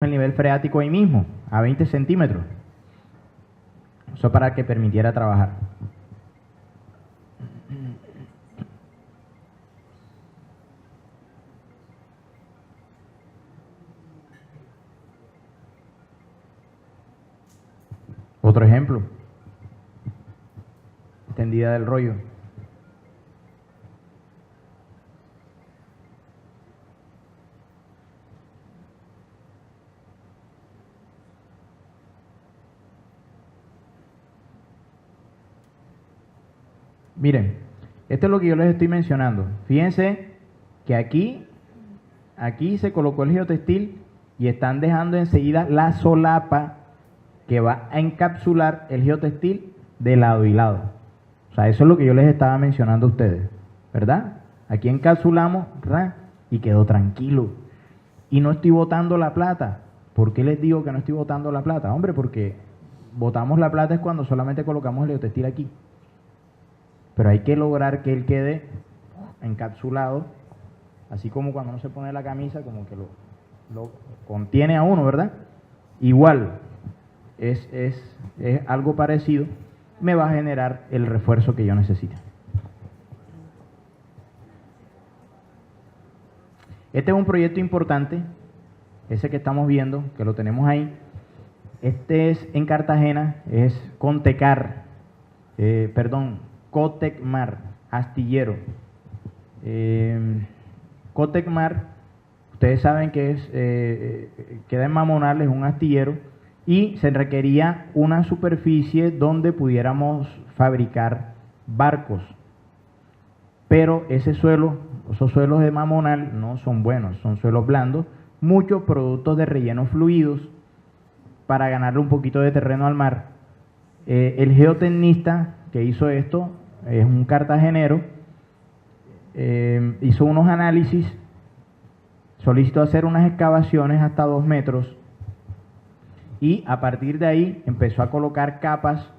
el nivel freático ahí mismo, a 20 centímetros. Eso para que permitiera trabajar. Otro ejemplo, tendida del rollo. Miren, esto es lo que yo les estoy mencionando. Fíjense que aquí se colocó el geotextil y están dejando enseguida la solapa que va a encapsular el geotextil de lado y lado. O sea, eso es lo que yo les estaba mencionando a ustedes, ¿verdad? Aquí encapsulamos y quedó tranquilo. Y no estoy botando la plata. ¿Por qué les digo que no estoy botando la plata? Hombre, porque botamos la plata es cuando solamente colocamos el geotextil aquí. Pero hay que lograr que él quede encapsulado, así como cuando uno se pone la camisa, como que lo contiene a uno, ¿verdad? Igual, es algo parecido, me va a generar el refuerzo que yo necesito. Este es un proyecto importante, ese que estamos viendo, que lo tenemos ahí. Este es en Cartagena, es Cotecmar, astillero. Cotecmar, ustedes saben que queda en Mamonal, es un astillero, y se requería una superficie donde pudiéramos fabricar barcos. Pero esos suelos de Mamonal no son buenos, son suelos blandos, muchos productos de relleno fluidos para ganarle un poquito de terreno al mar. El geotecnista que hizo esto es un cartagenero, hizo unos análisis, solicitó hacer unas excavaciones hasta 2 metros y a partir de ahí empezó a colocar capas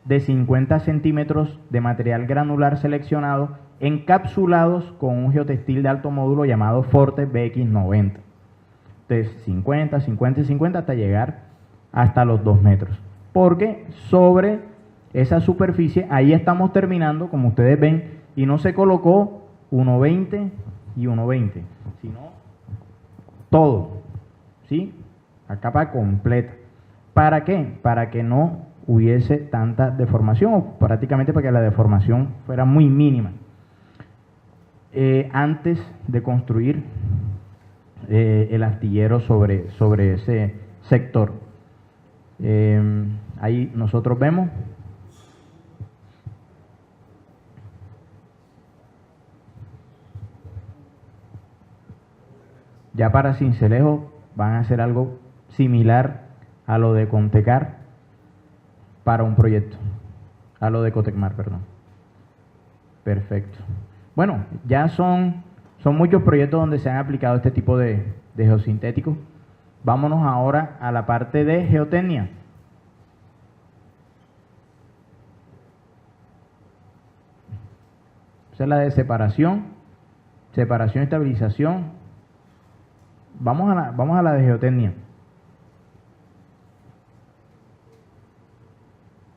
de 50 centímetros de material granular seleccionado encapsulados con un geotextil de alto módulo llamado Forte BX90. Entonces 50, 50 y 50 hasta llegar hasta los 2 metros. Porque sobre esa superficie, ahí estamos terminando, como ustedes ven, y no se colocó 1.20 y 1.20, sino todo, ¿sí? La capa completa. ¿Para qué? Para que no hubiese tanta deformación, o prácticamente para que la deformación fuera muy mínima. Antes de construir el astillero sobre ese sector. Ahí nosotros vemos ya para Sincelejo van a hacer algo similar a lo de Contecar para un proyecto, a lo de Cotecmar, perdón. Perfecto. Bueno, ya son muchos proyectos donde se han aplicado este tipo de geosintéticos. Vámonos ahora a la parte de geotecnia. Esa es la de separación y estabilización. Vamos a la de geotecnia.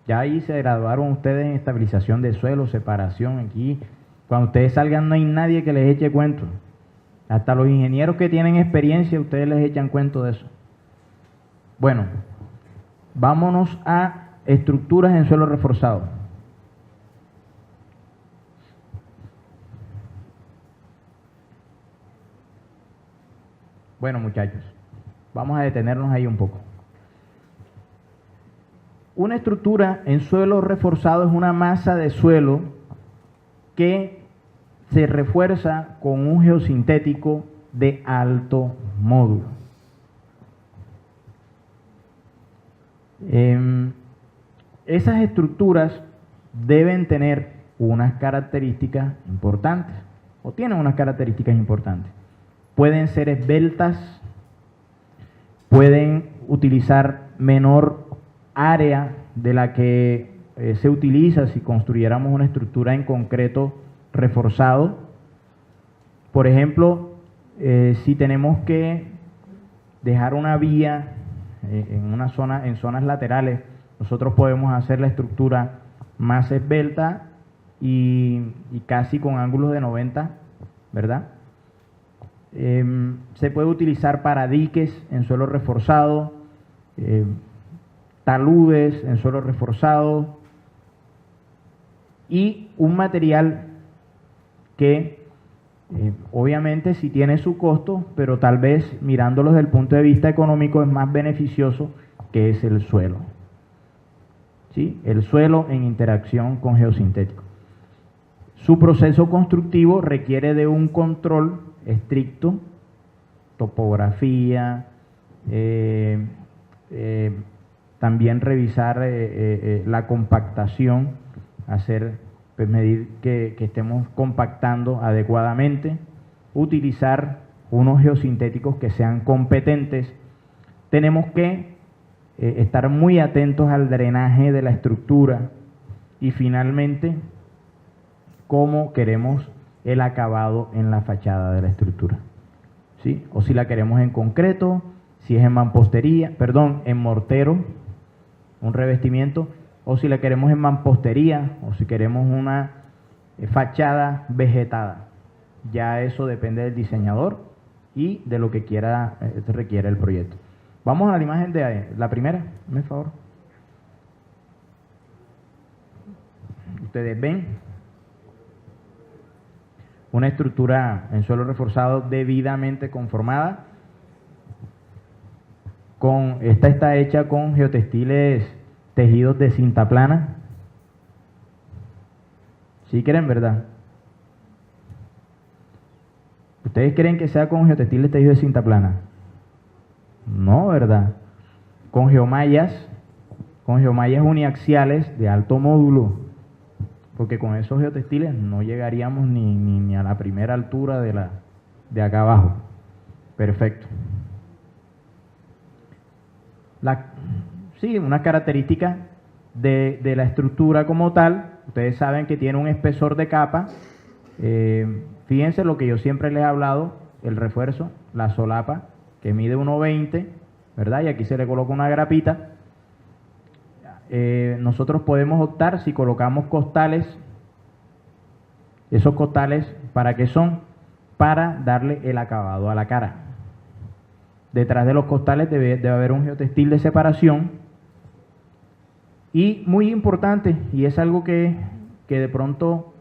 Ya ahí se graduaron ustedes en estabilización de suelo, separación. Aquí, cuando ustedes salgan no hay nadie que les eche cuento. Hasta los ingenieros que tienen experiencia, ustedes les echan cuento de eso. Bueno, vámonos a estructuras en suelo reforzado. Bueno, muchachos, vamos a detenernos ahí un poco. Una estructura en suelo reforzado es una masa de suelo que se refuerza con un geosintético de alto módulo. Esas estructuras deben tener unas características importantes, o tienen unas características importantes. Pueden ser esbeltas, pueden utilizar menor área de la que se utiliza si construyéramos una estructura en concreto reforzado. Por ejemplo, si tenemos que dejar una vía en una zona, en zonas laterales, nosotros podemos hacer la estructura más esbelta y casi con ángulos de 90, ¿verdad? Se puede utilizar para diques en suelo reforzado, taludes en suelo reforzado y un material que obviamente sí tiene su costo, pero tal vez mirándolo desde el punto de vista económico es más beneficioso, que es el suelo. ¿Sí? El suelo en interacción con geosintético. Su proceso constructivo requiere de un control estricto, topografía, también revisar la compactación, pues medir que estemos compactando adecuadamente, utilizar unos geosintéticos que sean competentes. Tenemos que estar muy atentos al drenaje de la estructura y finalmente cómo queremos el acabado en la fachada de la estructura, ¿sí? O si la queremos en concreto, si es en mampostería, perdón, en mortero, un revestimiento, o si la queremos en mampostería, o si queremos una fachada vegetada. Ya eso depende del diseñador y de lo que quiera requiere el proyecto. Vamos a la imagen de la primera, por favor. Ustedes ven una estructura en suelo reforzado debidamente conformada. Esta está hecha con geotextiles tejidos de cinta plana. ¿Sí creen, verdad? ¿Ustedes creen que sea con geotextiles tejidos de cinta plana? No, ¿verdad? Con geomallas uniaxiales de alto módulo, porque con esos geotextiles no llegaríamos ni a la primera altura de acá abajo. Perfecto. Sí, una característica de la estructura como tal, ustedes saben que tiene un espesor de capa. Fíjense lo que yo siempre les he hablado, el refuerzo, la solapa, que mide 1,20, ¿verdad? Y aquí se le coloca una grapita. Nosotros podemos optar si colocamos costales. Esos costales, ¿para qué son? Para darle el acabado a la cara. Detrás de los costales debe haber un geotextil de separación. Y muy importante, y es algo que de pronto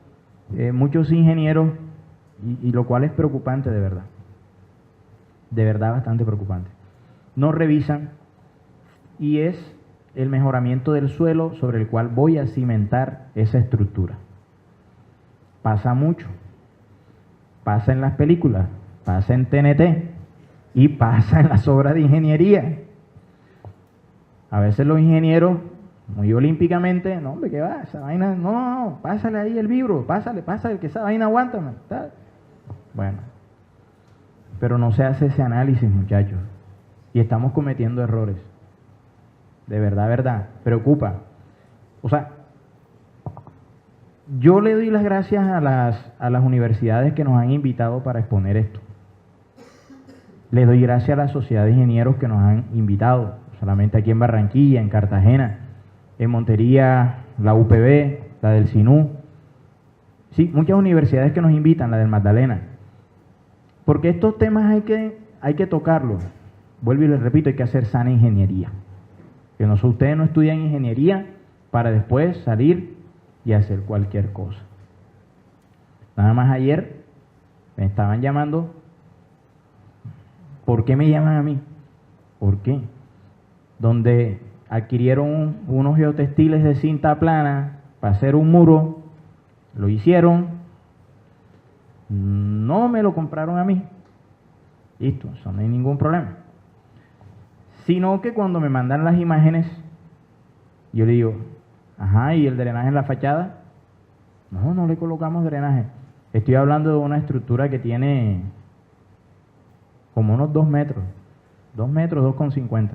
muchos ingenieros, y lo cual es preocupante de verdad bastante preocupante, no revisan, y es el mejoramiento del suelo sobre el cual voy a cimentar esa estructura. Pasa mucho, pasa en las películas, pasa en TNT y pasa en las obras de ingeniería. A veces los ingenieros, muy olímpicamente, no, hombre, ¿qué va? Esa vaina, no, pásale ahí el vibro, pásale, que esa vaina aguanta, man. Bueno, pero no se hace ese análisis, muchachos, y estamos cometiendo errores. De verdad, preocupa. O sea, yo le doy las gracias a las universidades que nos han invitado para exponer esto. Le doy gracias a la sociedad de ingenieros que nos han invitado, solamente aquí en Barranquilla, en Cartagena, en Montería, la UPB, la del SINU. Sí, muchas universidades que nos invitan, la del Magdalena. Porque estos temas hay que tocarlos. Vuelvo y les repito, hay que hacer sana ingeniería. Que ustedes no estudian ingeniería para después salir y hacer cualquier cosa. Nada más ayer me estaban llamando. ¿Por qué me llaman a mí? ¿Por qué? Donde adquirieron unos geotextiles de cinta plana para hacer un muro, lo hicieron, no me lo compraron a mí. Listo, eso no hay ningún problema. Sino que cuando me mandan las imágenes, yo le digo, ajá, ¿y el drenaje en la fachada? No le colocamos drenaje. Estoy hablando de una estructura que tiene como unos 2 metros, 2,50.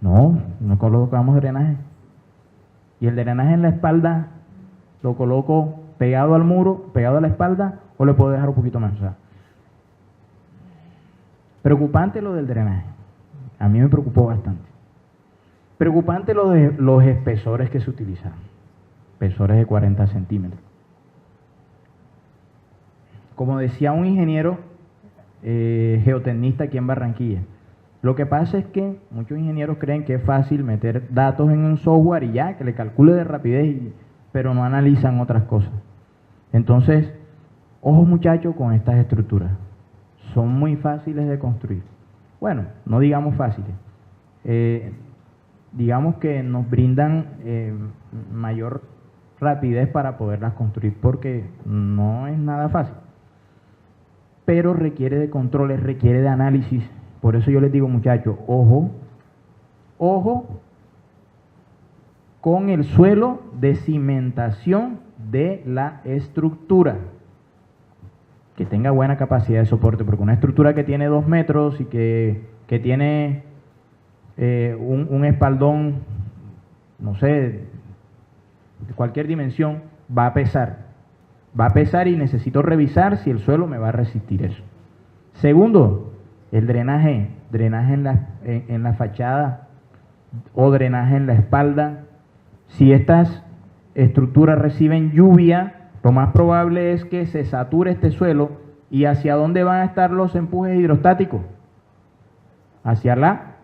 No colocamos drenaje. Y el drenaje en la espalda lo coloco pegado al muro, pegado a la espalda, o le puedo dejar un poquito más. O sea, Preocupante lo del drenaje. A mí me preocupó bastante. Preocupante lo de los espesores que se utilizaron. Espesores de 40 centímetros. Como decía un ingeniero geotecnista aquí en Barranquilla, lo que pasa es que muchos ingenieros creen que es fácil meter datos en un software y ya, que le calcule de rapidez, pero no analizan otras cosas. Entonces, ojo muchachos con estas estructuras. Son muy fáciles de construir. Bueno, no digamos fáciles. Digamos que nos brindan mayor rapidez para poderlas construir porque no es nada fácil. Pero requiere de controles, requiere de análisis. Por eso yo les digo, muchachos, ojo con el suelo de cimentación de la estructura. Que tenga buena capacidad de soporte, porque una estructura que tiene 2 metros y que tiene un espaldón, no sé, de cualquier dimensión, va a pesar. Va a pesar y necesito revisar si el suelo me va a resistir eso. Segundo, el drenaje en la fachada o drenaje en la espalda. Si estas estructuras reciben lluvia, lo más probable es que se sature este suelo. ¿Y hacia dónde van a estar los empujes hidrostáticos? Hacia la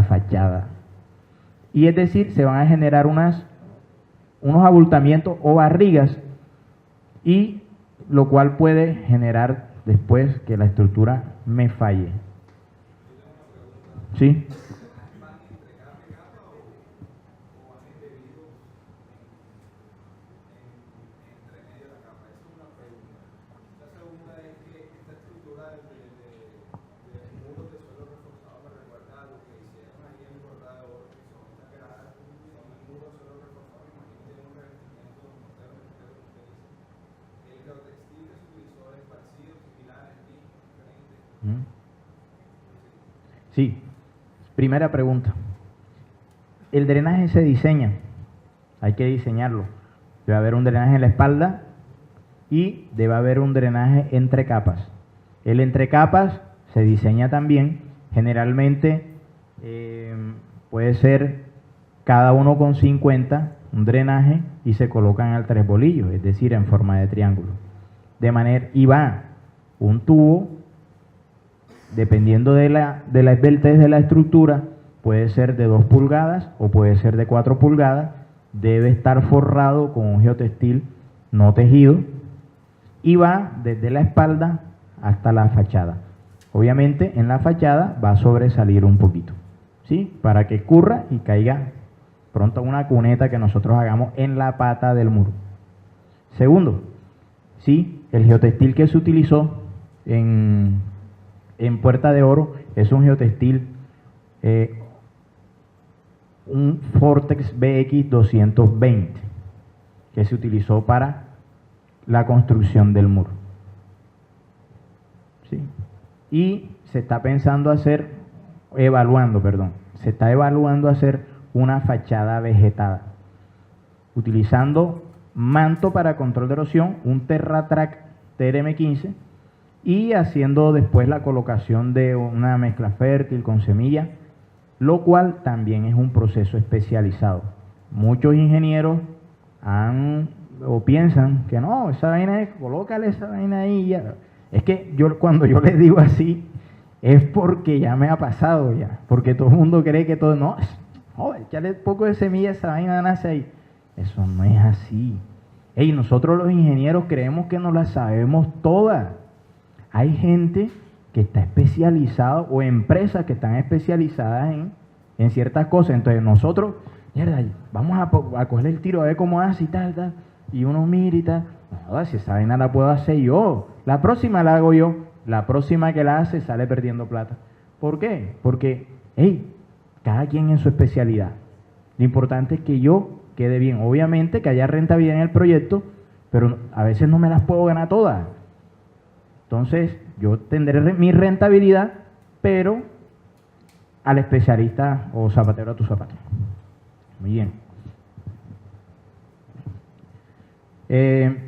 fachada. Y es decir, se van a generar unos abultamientos o barrigas, y lo cual puede generar después que la estructura me falle. ¿Sí? Sí, primera pregunta. El drenaje se diseña, hay que diseñarlo. Debe haber un drenaje en la espalda y debe haber un drenaje entre capas. El entre capas se diseña también, generalmente puede ser cada uno con 50, un drenaje, y se colocan al 3 bolillos, es decir, en forma de triángulo. De manera, y va un tubo, dependiendo de la esbeltez de la estructura, puede ser de 2 pulgadas o puede ser de 4 pulgadas, debe estar forrado con un geotextil no tejido y va desde la espalda hasta la fachada. Obviamente en la fachada va a sobresalir un poquito, ¿sí? Para que curra y caiga pronto una cuneta que nosotros hagamos en la pata del muro. Segundo, sí, el geotextil que se utilizó en Puerta de Oro es un geotextil, un Vortex BX 220, que se utilizó para la construcción del muro. ¿Sí? Y se está evaluando hacer una fachada vegetada, utilizando manto para control de erosión, un TerraTrack TRM15, y haciendo después la colocación de una mezcla fértil con semilla, lo cual también es un proceso especializado. Muchos ingenieros piensan que no, esa vaina colócale esa vaina ahí ya. Es que cuando yo les digo así, es porque ya me ha pasado ya, porque todo el mundo cree que todo, no, échale poco de semilla, esa vaina nace ahí. Eso no es así. Nosotros los ingenieros creemos que nos la sabemos todas. Hay gente que está especializada o empresas que están especializadas en ciertas cosas. Entonces nosotros, mierda, vamos a coger el tiro a ver cómo hace y tal. Y uno mira y tal. No, si esa vaina la puedo hacer yo. La próxima la hago yo. La próxima que la hace sale perdiendo plata. ¿Por qué? Porque, cada quien en su especialidad. Lo importante es que yo quede bien. Obviamente que haya rentabilidad en el proyecto, pero a veces no me las puedo ganar todas. Entonces, yo tendré mi rentabilidad, pero al especialista o zapatero a tu zapato. Muy bien.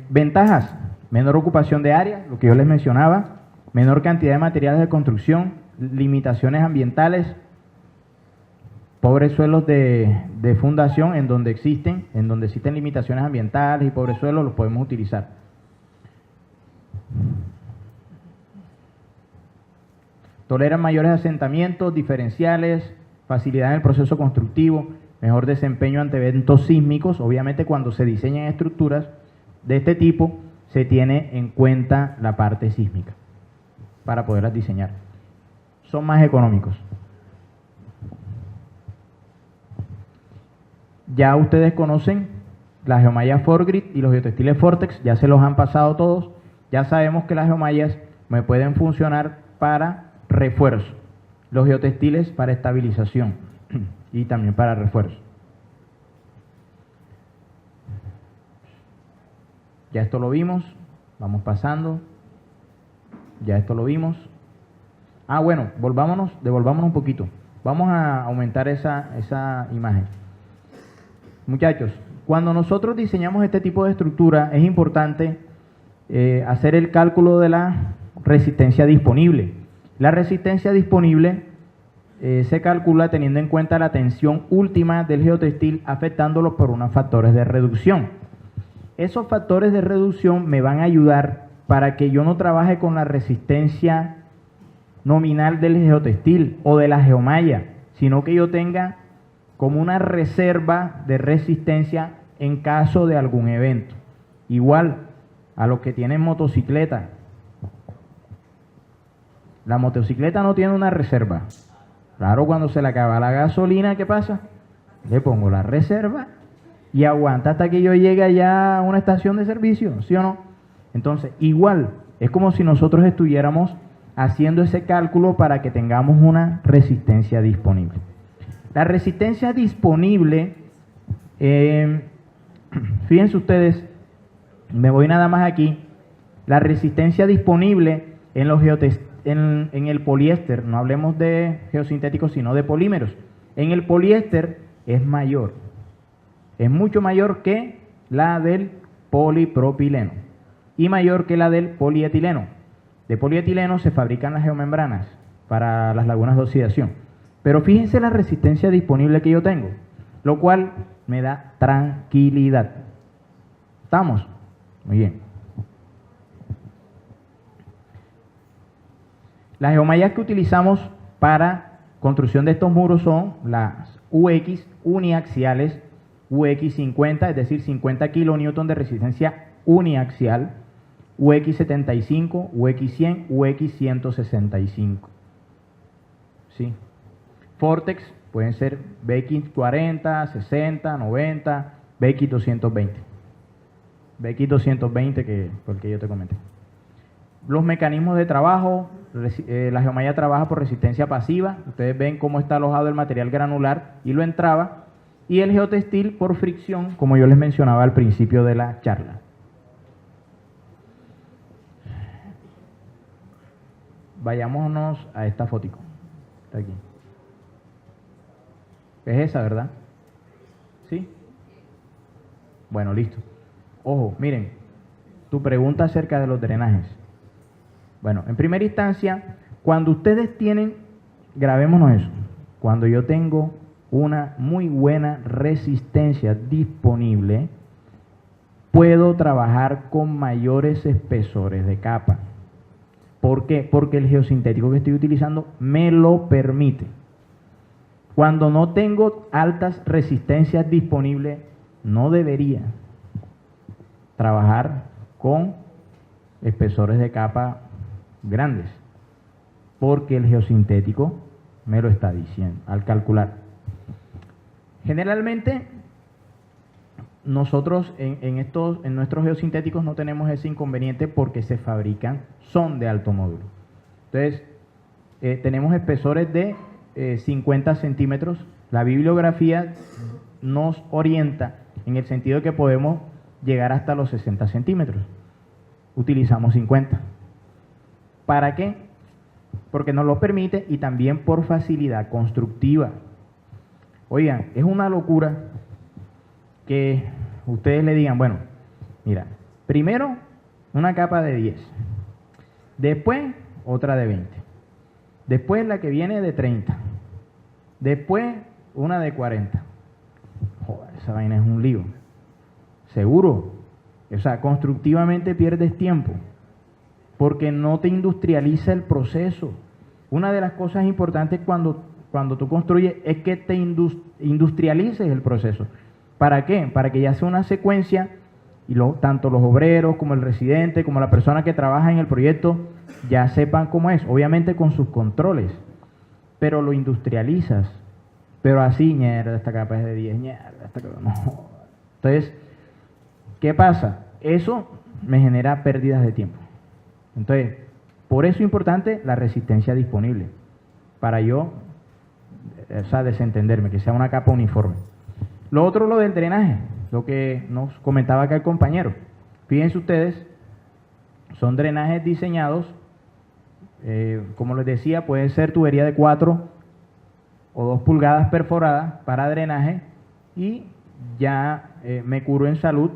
Ventajas: menor ocupación de área, lo que yo les mencionaba, menor cantidad de materiales de construcción, limitaciones ambientales, pobres suelos de fundación en donde existen limitaciones ambientales y pobres suelos, los podemos utilizar. Toleran mayores asentamientos, diferenciales, facilidad en el proceso constructivo, mejor desempeño ante eventos sísmicos. Obviamente cuando se diseñan estructuras de este tipo se tiene en cuenta la parte sísmica para poderlas diseñar. Son más económicos. Ya ustedes conocen las geomallas Forgrid y los geotextiles Fortex, ya se los han pasado todos. Ya sabemos que las geomallas me pueden funcionar para refuerzo, los geotextiles para estabilización y también para refuerzo. Ya esto lo vimos, vamos pasando. Ya esto lo vimos. Ah, bueno, devolvámonos un poquito. Vamos a aumentar esa imagen. Muchachos, cuando nosotros diseñamos este tipo de estructura, es importante hacer el cálculo de la resistencia disponible. La resistencia disponible se calcula teniendo en cuenta la tensión última del geotextil, afectándolo por unos factores de reducción. Esos factores de reducción me van a ayudar para que yo no trabaje con la resistencia nominal del geotextil o de la geomalla, sino que yo tenga como una reserva de resistencia en caso de algún evento. Igual a los que tienen motocicleta. La motocicleta no tiene una reserva. Claro, cuando se le acaba la gasolina, ¿qué pasa? Le pongo la reserva y aguanta hasta que yo llegue allá a una estación de servicio, ¿sí o no? Entonces, igual, es como si nosotros estuviéramos haciendo ese cálculo para que tengamos una resistencia disponible. La resistencia disponible, fíjense ustedes, me voy nada más aquí, la resistencia disponible en los en el poliéster, no hablemos de geosintéticos sino de polímeros, en el poliéster es mayor, es mucho mayor que la del polipropileno y mayor que la del polietileno. De polietileno se fabrican las geomembranas para las lagunas de oxidación. Pero fíjense la resistencia disponible que yo tengo, lo cual me da tranquilidad. ¿Estamos? Muy bien. Las geomallas que utilizamos para construcción de estos muros son las UX uniaxiales, UX 50, es decir, 50 kN de resistencia uniaxial, UX 75, UX 100, UX 165. ¿Sí? Vortex pueden ser BX 40, 60, 90, BX 220. BX 220 que fue el que yo te comenté. Los mecanismos de trabajo, la geomalla trabaja por resistencia pasiva. Ustedes ven cómo está alojado el material granular y lo entraba. Y el geotextil por fricción, como yo les mencionaba al principio de la charla. Vayámonos a esta fotico. Está aquí. Es esa, ¿verdad? ¿Sí? Bueno, listo. Ojo, miren, tu pregunta acerca de los drenajes. Bueno, en primera instancia, cuando ustedes tienen, grabémonos eso, cuando yo tengo una muy buena resistencia disponible, puedo trabajar con mayores espesores de capa. ¿Por qué? Porque el geosintético que estoy utilizando me lo permite. Cuando no tengo altas resistencias disponibles, no debería trabajar con espesores de capa grandes, porque el geosintético me lo está diciendo al calcular. Generalmente, nosotros en nuestros geosintéticos no tenemos ese inconveniente porque se fabrican, son de alto módulo. Entonces, tenemos espesores de 50 centímetros. La bibliografía nos orienta en el sentido de que podemos llegar hasta los 60 centímetros. Utilizamos 50. ¿Para qué? Porque nos lo permite y también por facilidad constructiva. Oigan, es una locura que ustedes le digan, bueno, mira, primero una capa de 10, después otra de 20. Después la que viene de 30. Después una de 40. Joder, esa vaina es un lío. Seguro. O sea, constructivamente pierdes tiempo porque no te industrializa el proceso. Una de las cosas importantes cuando tú construyes es que te industrialices el proceso. ¿Para qué? Para que ya sea una secuencia y tanto los obreros como el residente, como la persona que trabaja en el proyecto, ya sepan cómo es, obviamente con sus controles, pero lo industrializas. Pero así, mierda, esta capa es de 10, mierda, esta capa no. Entonces, ¿qué pasa? Eso me genera pérdidas de tiempo. Entonces, por eso es importante la resistencia disponible, para yo, o sea, desentenderme, que sea una capa uniforme. Lo otro, lo del drenaje, lo que nos comentaba acá el compañero. Fíjense ustedes, son drenajes diseñados, como les decía, puede ser tubería de 4 o 2 pulgadas perforadas para drenaje, y ya me curo en salud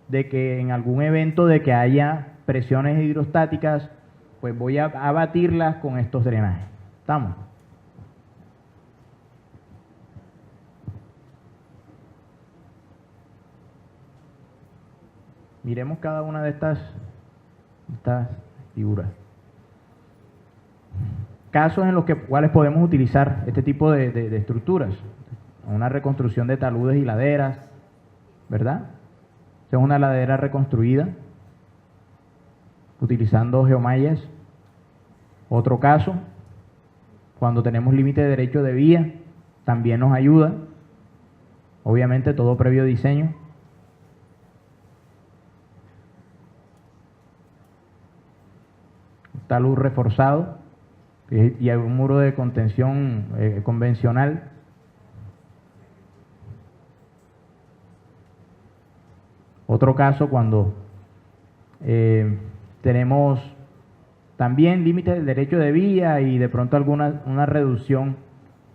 de que en algún evento de que haya presiones hidrostáticas, pues voy a abatirlas con estos drenajes. ¿Estamos? Miremos cada una de estas figuras. Casos en los cuales podemos utilizar este tipo de estructuras. Una reconstrucción de taludes y laderas, ¿verdad? Esta es una ladera reconstruida utilizando geomallas. Otro caso, cuando tenemos límite de derecho de vía, también nos ayuda. Obviamente todo previo diseño. Talud reforzado y hay un muro de contención convencional. Otro caso cuando tenemos también límite del derecho de vía y de pronto una reducción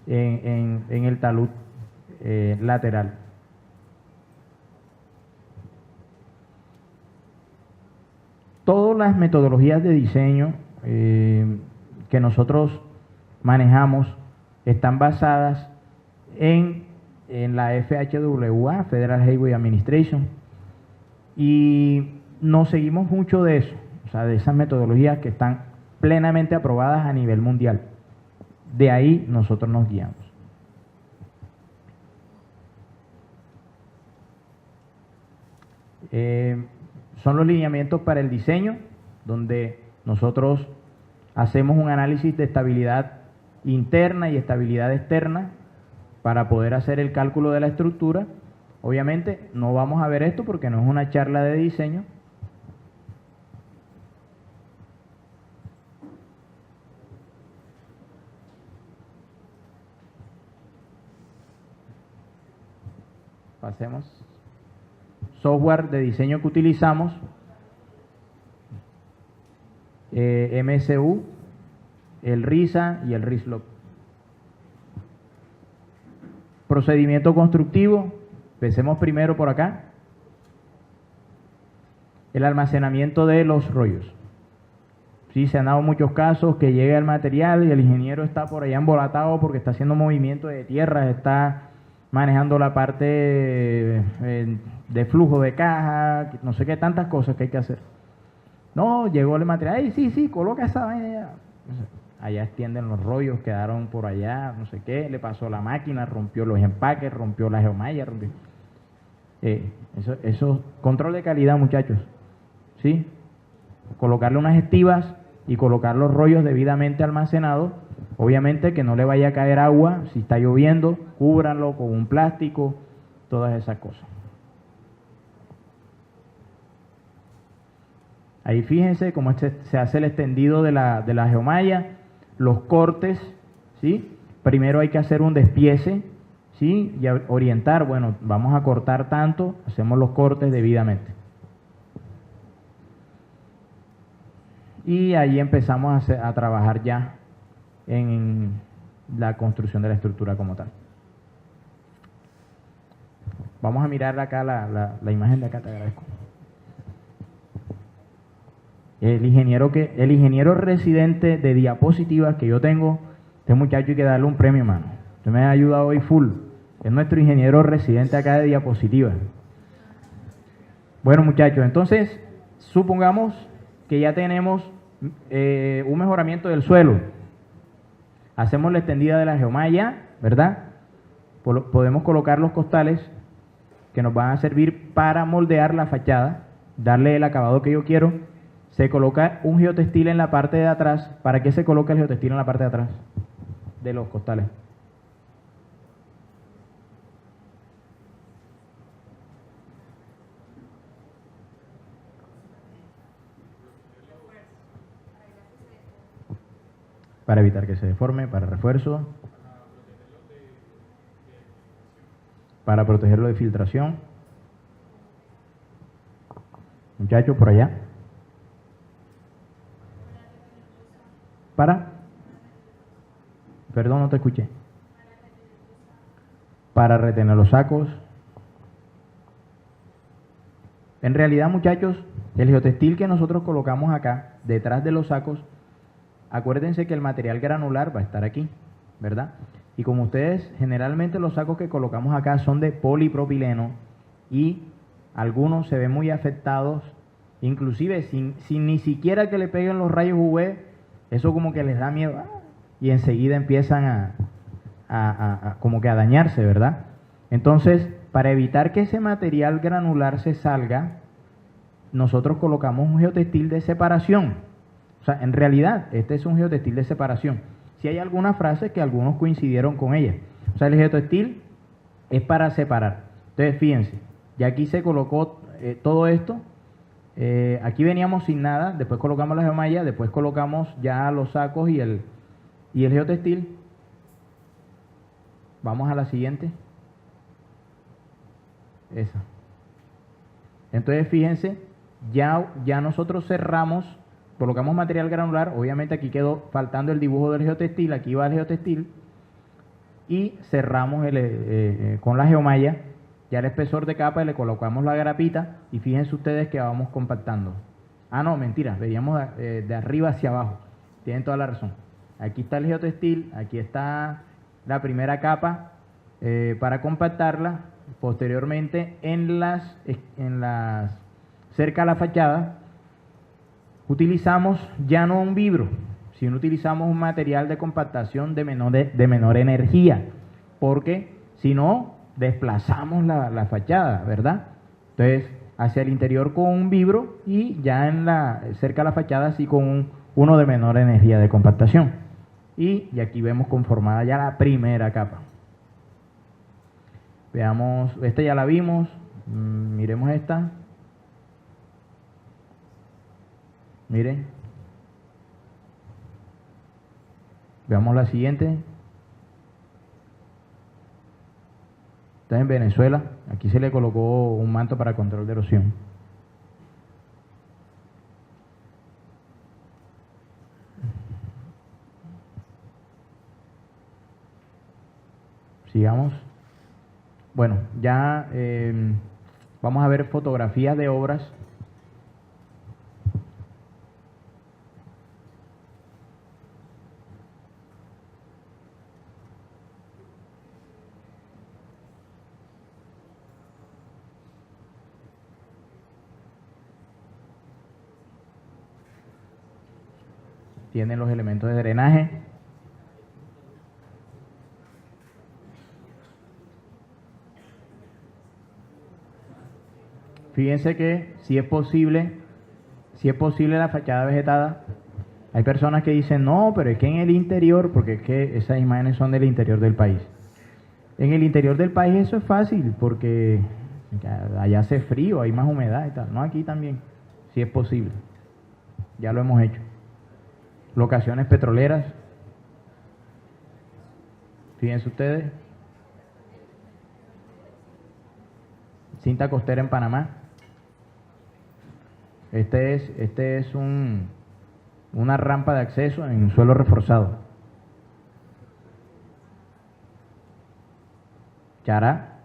en el talud lateral. Todas las metodologías de diseño que nosotros manejamos están basadas en la FHWA, Federal Highway Administration, y nos seguimos mucho de eso, o sea, de esas metodologías que están plenamente aprobadas a nivel mundial. De ahí nosotros nos guiamos. Son los lineamientos para el diseño, donde nosotros hacemos un análisis de estabilidad interna y estabilidad externa para poder hacer el cálculo de la estructura. Obviamente no vamos a ver esto porque no es una charla de diseño. Pasemos. Software de diseño que utilizamos, MSU, el RISA y el RISLOC. Procedimiento constructivo, empecemos primero por acá. El almacenamiento de los rollos. Sí, se han dado muchos casos que llega el material y el ingeniero está por allá embolatado porque está haciendo movimiento de tierra, está manejando la parte de flujo de caja, no sé qué, tantas cosas que hay que hacer. No, llegó el material, ¡ay, sí, coloca esa vaina allá! Allá extienden los rollos, quedaron por allá, no sé qué, le pasó la máquina, rompió los empaques, rompió la geomalla, rompió. Eso, control de calidad, muchachos, ¿sí? Colocarle unas estivas y colocar los rollos debidamente almacenados. Obviamente que no le vaya a caer agua, si está lloviendo, cúbranlo con un plástico, todas esas cosas. Ahí fíjense cómo se hace el extendido de la geomalla, los cortes, ¿sí? Primero hay que hacer un despiece, ¿sí? Y orientar, bueno, vamos a cortar tanto, hacemos los cortes debidamente. Y ahí empezamos a trabajar ya en la construcción de la estructura como tal. Vamos a mirar acá la imagen de acá, te agradezco. El ingeniero residente de diapositivas que yo tengo, este muchacho hay que darle un premio, mano. Usted me ha ayudado hoy full. Es nuestro ingeniero residente acá de diapositivas. Bueno, muchachos, entonces supongamos que ya tenemos un mejoramiento del suelo. Hacemos la extendida de la geomalla, ¿verdad? Podemos colocar los costales que nos van a servir para moldear la fachada, darle el acabado que yo quiero. Se coloca un geotextil en la parte de atrás. ¿Para qué se coloca el geotextil en la parte de atrás de los costales? Para evitar que se deforme, para refuerzo, para protegerlo de filtración. Muchachos, por allá. Perdón, no te escuché. Para retener los sacos. En realidad, muchachos, el geotextil que nosotros colocamos acá, detrás de los sacos, acuérdense que el material granular va a estar aquí, ¿verdad? Y como ustedes, generalmente los sacos que colocamos acá son de polipropileno y algunos se ven muy afectados, inclusive sin ni siquiera que le peguen los rayos UV, eso como que les da miedo y enseguida empiezan como que a dañarse, ¿verdad? Entonces, para evitar que ese material granular se salga, nosotros colocamos un geotextil de separación. O sea, en realidad, este es un geotextil de separación. Si hay algunas frases que algunos coincidieron con ella. O sea, el geotextil es para separar. Entonces, fíjense, ya aquí se colocó todo esto. Aquí veníamos sin nada, después colocamos la geomalla, después colocamos ya los sacos y el geotextil. Vamos a la siguiente. Esa. Entonces, fíjense, ya nosotros cerramos, colocamos material granular, obviamente aquí quedó faltando el dibujo del geotextil, aquí va el geotextil, y cerramos con la geomalla, ya el espesor de capa, y le colocamos la grapita, y fíjense ustedes que vamos compactando. Ah, no, mentira, veíamos de arriba hacia abajo, tienen toda la razón. Aquí está el geotextil, aquí está la primera capa para compactarla. Posteriormente, cerca a la fachada, utilizamos ya no un vibro, sino utilizamos un material de compactación de menor energía, porque si no, desplazamos la fachada, ¿verdad? Entonces, hacia el interior con un vibro y ya cerca a la fachada sí con uno de menor energía de compactación. Y aquí vemos conformada ya la primera capa. Veamos, esta ya la vimos, miremos esta. Miren. Veamos la siguiente. Está en Venezuela. Aquí se le colocó un manto para control de erosión. Sigamos. Bueno, ya vamos a ver fotografías de obras. Tienen los elementos de drenaje. Fíjense que si es posible la fachada vegetada. Hay personas que dicen, no, pero es que en el interior, porque es que esas imágenes son del interior del país. En el interior del país eso es fácil, porque allá hace frío, hay más humedad y tal. No, aquí también, si es posible. Ya lo hemos hecho. Locaciones petroleras. Fíjense ustedes. Cinta costera en Panamá. Este es una rampa de acceso en suelo reforzado. Chará.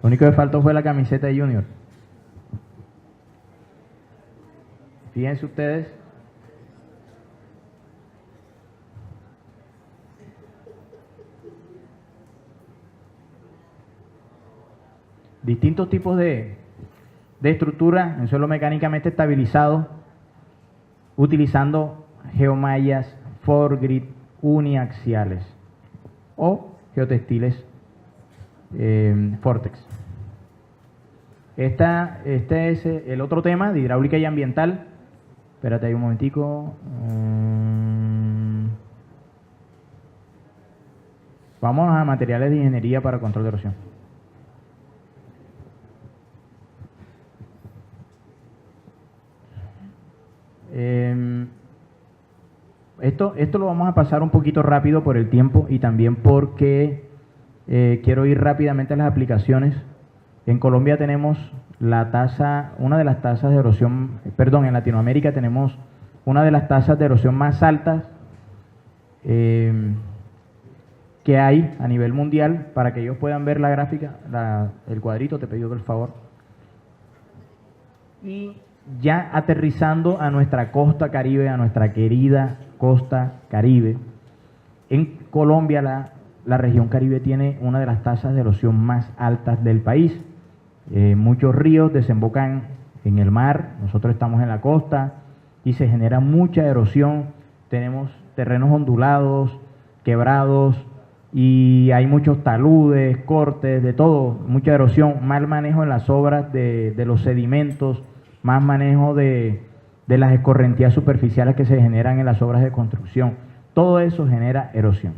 Lo único que faltó fue la camiseta de Junior. Fíjense ustedes. Distintos tipos de estructura en suelo mecánicamente estabilizado, utilizando geomallas, foregrid, uniaxiales o geotextiles Vortex. Este es el otro tema de hidráulica y ambiental. Espérate ahí un momentico. Vamos a materiales de ingeniería para control de erosión. Esto lo vamos a pasar un poquito rápido por el tiempo y también porque quiero ir rápidamente a las aplicaciones. En Colombia tenemos una de las tasas de erosión, perdón, en Latinoamérica tenemos una de las tasas de erosión más altas que hay a nivel mundial. Para que ellos puedan ver la gráfica, el cuadrito, te pido por favor. Y ya aterrizando a nuestra costa Caribe, a nuestra querida costa Caribe, en Colombia la región Caribe tiene una de las tasas de erosión más altas del país. Muchos ríos desembocan en el mar, nosotros estamos en la costa y se genera mucha erosión. Tenemos terrenos ondulados, quebrados y hay muchos taludes, cortes, de todo, mucha erosión, mal manejo en las obras de los sedimentos, más manejo de las escorrentías superficiales que se generan en las obras de construcción. Todo eso genera erosión.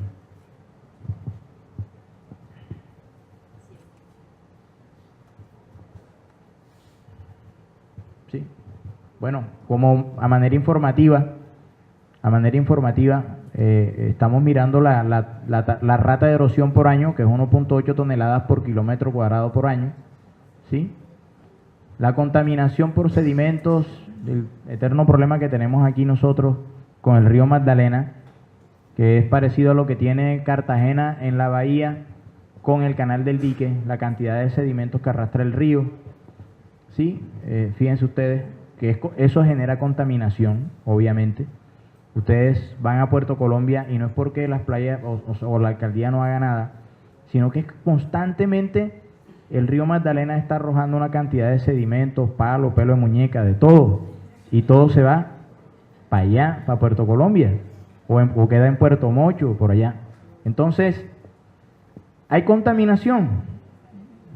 ¿Sí? Bueno, como a manera informativa, estamos mirando la rata de erosión por año, que es 1.8 toneladas por kilómetro cuadrado por año. ¿Sí? La contaminación por sedimentos, el eterno problema que tenemos aquí nosotros con el río Magdalena, que es parecido a lo que tiene Cartagena en la bahía con el canal del dique, la cantidad de sedimentos que arrastra el río. ¿Sí? Fíjense ustedes que eso genera contaminación, obviamente. Ustedes van a Puerto Colombia y no es porque las playas o la alcaldía no haga nada, sino que constantemente el río Magdalena está arrojando una cantidad de sedimentos, palo, pelo de muñeca, de todo. Y todo se va para allá, para Puerto Colombia. O queda en Puerto Mocho, por allá. Entonces, hay contaminación.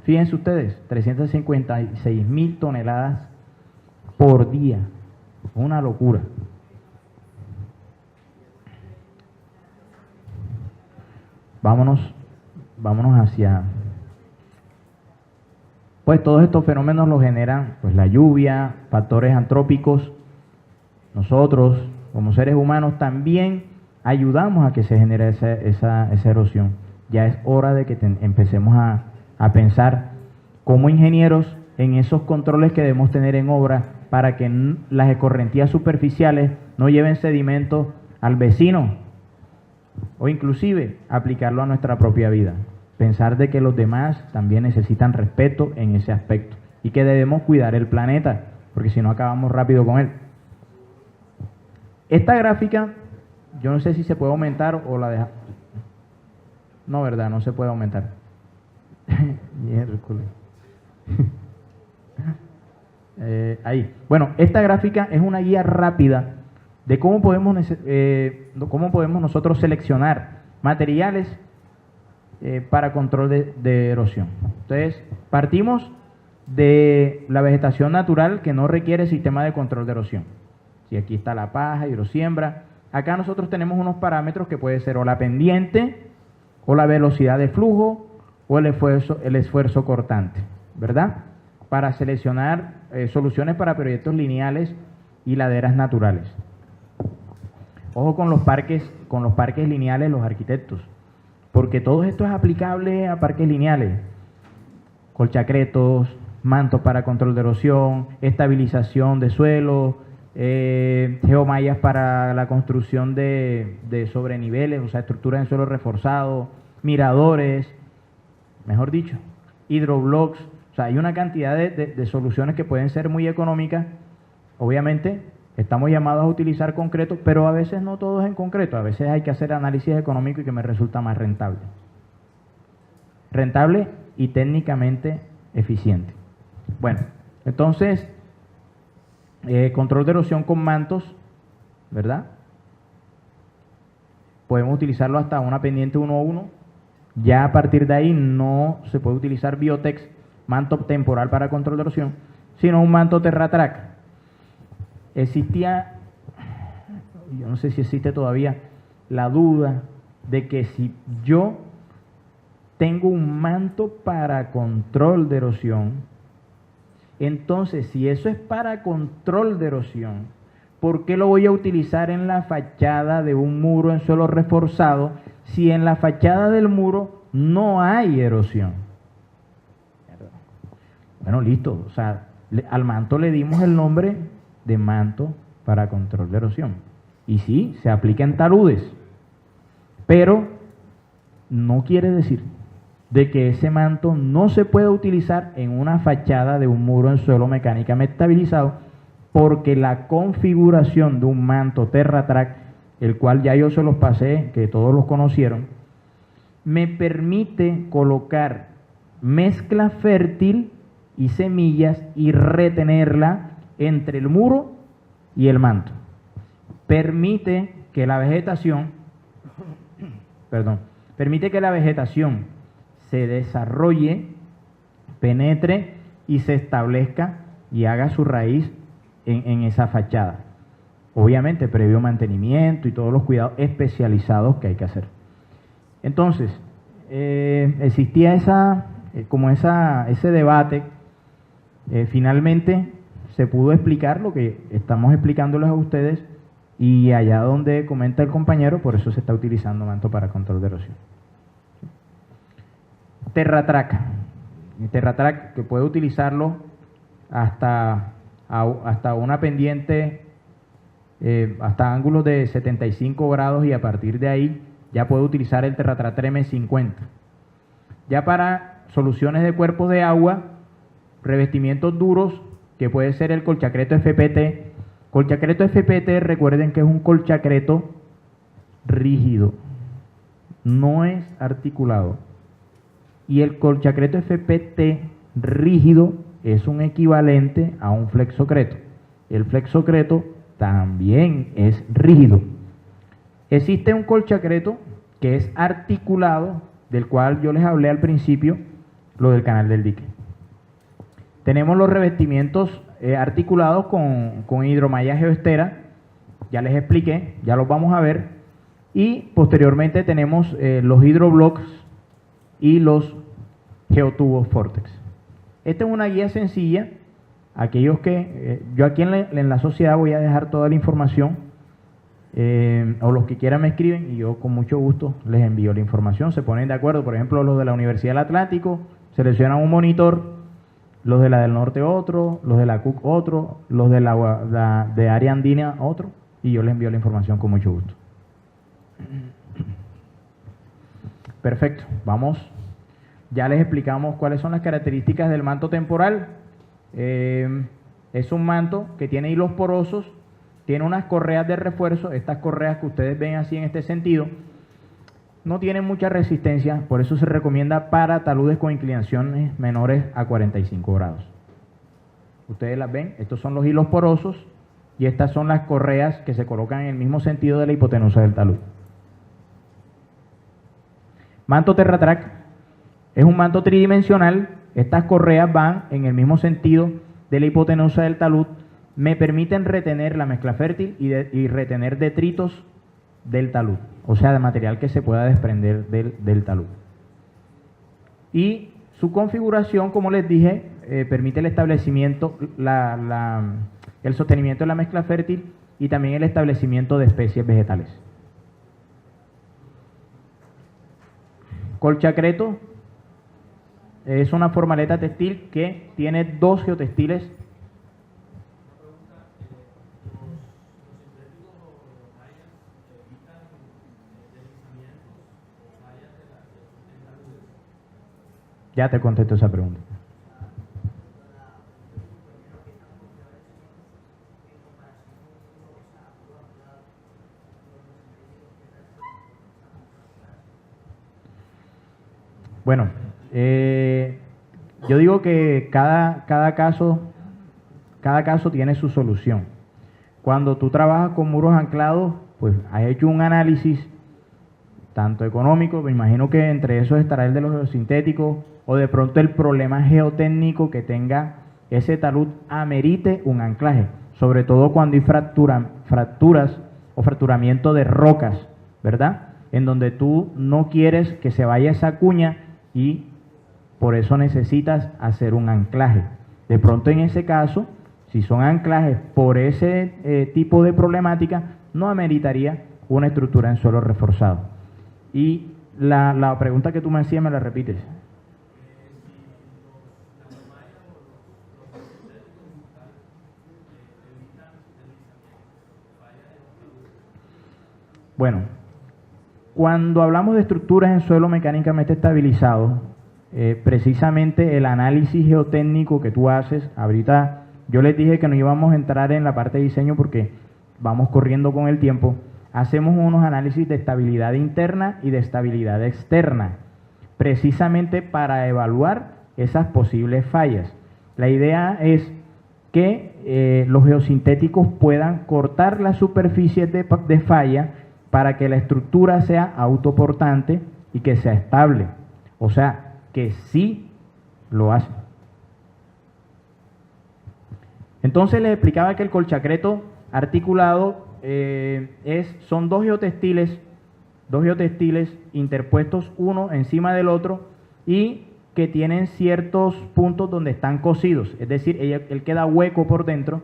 Fíjense ustedes, 356.000 toneladas por día. Una locura. Vámonos hacia... Pues todos estos fenómenos los generan pues la lluvia, factores antrópicos. Nosotros, como seres humanos, también ayudamos a que se genere esa erosión. Ya es hora de que empecemos a pensar como ingenieros en esos controles que debemos tener en obra para que las escorrentías superficiales no lleven sedimentos al vecino o inclusive aplicarlo a nuestra propia vida. Pensar de que los demás también necesitan respeto en ese aspecto y que debemos cuidar el planeta, porque si no acabamos rápido con él. Esta gráfica, yo no sé si se puede aumentar o la deja. No, verdad, no se puede aumentar. Ahí. Bueno, esta gráfica es una guía rápida de cómo podemos nosotros seleccionar materiales para control de erosión. Entonces, partimos de la vegetación natural que no requiere sistema de control de erosión. Si aquí está la paja, hidrosiembra, acá nosotros tenemos unos parámetros que puede ser o la pendiente, o la velocidad de flujo, o el esfuerzo cortante, ¿verdad? Para seleccionar soluciones para proyectos lineales y laderas naturales. Ojo con los parques lineales, los arquitectos, porque todo esto es aplicable a parques lineales. Colchacretos, mantos para control de erosión, estabilización de suelo, geomallas para la construcción de sobreniveles, o sea, estructuras en suelo reforzado, miradores, mejor dicho, hidroblocks. O sea, hay una cantidad de soluciones que pueden ser muy económicas, obviamente, Estamos llamados a utilizar concreto, pero a veces no todo es en concreto, a veces hay que hacer análisis económico y que me resulta más rentable. Rentable y técnicamente eficiente. Bueno, entonces, control de erosión con mantos, ¿verdad? Podemos utilizarlo hasta una pendiente 1:1. Ya a partir de ahí no se puede utilizar Biotex, manto temporal para control de erosión, sino un manto TerraTrack. Existía, yo no sé si existe todavía, la duda de que si yo tengo un manto para control de erosión, entonces si eso es para control de erosión, ¿por qué lo voy a utilizar en la fachada de un muro en suelo reforzado si en la fachada del muro no hay erosión? Bueno, listo, o sea, al manto le dimos el nombre de manto para control de erosión. Y sí, se aplica en taludes, pero no quiere decir de que ese manto no se pueda utilizar en una fachada de un muro en suelo mecánicamente estabilizado, porque la configuración de un manto TerraTrack, el cual ya yo se los pasé, que todos los conocieron, me permite colocar mezcla fértil y semillas y retenerla entre el muro y el manto. Permite que la vegetación, se desarrolle, penetre y se establezca y haga su raíz en esa fachada. Obviamente, previo mantenimiento y todos los cuidados especializados que hay que hacer. Entonces, existía ese debate. Finalmente se pudo explicar lo que estamos explicándoles a ustedes, y allá donde comenta el compañero, por eso se está utilizando manto para control de erosión. TerraTrack. TerraTrack, que puede utilizarlo hasta una pendiente, hasta ángulos de 75 grados, y a partir de ahí ya puede utilizar el TerraTrack M50. Ya para soluciones de cuerpos de agua, revestimientos duros, que puede ser el colchacreto FPT. Colchacreto FPT, recuerden que es un colchacreto rígido, no es articulado. Y el colchacreto FPT rígido es un equivalente a un flexocreto. El flexocreto también es rígido. Existe un colchacreto que es articulado, del cual yo les hablé al principio, lo del canal del dique. Tenemos los revestimientos articulados con hidromalla geoestera, ya les expliqué, ya los vamos a ver. Y posteriormente tenemos los hidroblocks y los geotubos Vortex. Esta es una guía sencilla. Aquellos que yo aquí en la sociedad voy a dejar toda la información, o los que quieran me escriben y yo con mucho gusto les envío la información. Se ponen de acuerdo, por ejemplo, los de la Universidad del Atlántico seleccionan un monitor, los de la del Norte otro, los de la CUC otro, los de la de área andina otro, y yo les envío la información con mucho gusto. Perfecto, vamos. Ya les explicamos cuáles son las características del manto temporal. Es un manto que tiene hilos porosos, tiene unas correas de refuerzo. Estas correas que ustedes ven así en este sentido no tienen mucha resistencia, por eso se recomienda para taludes con inclinaciones menores a 45 grados. Ustedes las ven, estos son los hilos porosos y estas son las correas que se colocan en el mismo sentido de la hipotenusa del talud. Manto TerraTrack es un manto tridimensional. Estas correas van en el mismo sentido de la hipotenusa del talud. Me permiten retener la mezcla fértil y retener detritos del talud, o sea, de material que se pueda desprender del talud. Y su configuración, como les dije, permite el establecimiento, el sostenimiento de la mezcla fértil y también el establecimiento de especies vegetales. Colchacreto es una formaleta textil que tiene 2 geotextiles. Ya te contesto esa pregunta. Bueno, yo digo que cada caso tiene su solución. Cuando tú trabajas con muros anclados, pues has hecho un análisis tanto económico, me imagino que entre esos estará el de los geosintéticos, o de pronto el problema geotécnico que tenga ese talud amerite un anclaje, sobre todo cuando hay fracturas o fracturamiento de rocas, ¿verdad? En donde tú no quieres que se vaya esa cuña y por eso necesitas hacer un anclaje. De pronto en ese caso, si son anclajes por ese tipo de problemática, no ameritaría una estructura en suelo reforzado. Y la pregunta que tú me hacías, me la repites. Bueno, cuando hablamos de estructuras en suelo mecánicamente estabilizado, precisamente el análisis geotécnico que tú haces, ahorita yo les dije que no íbamos a entrar en la parte de diseño porque vamos corriendo con el tiempo, hacemos unos análisis de estabilidad interna y de estabilidad externa, precisamente para evaluar esas posibles fallas. La idea es que los geosintéticos puedan cortar las superficies de falla para que la estructura sea autoportante y que sea estable. O sea, que sí lo hace. Entonces les explicaba que el colchacreto articulado son dos geotextiles interpuestos uno encima del otro y que tienen ciertos puntos donde están cosidos, es decir, él queda hueco por dentro.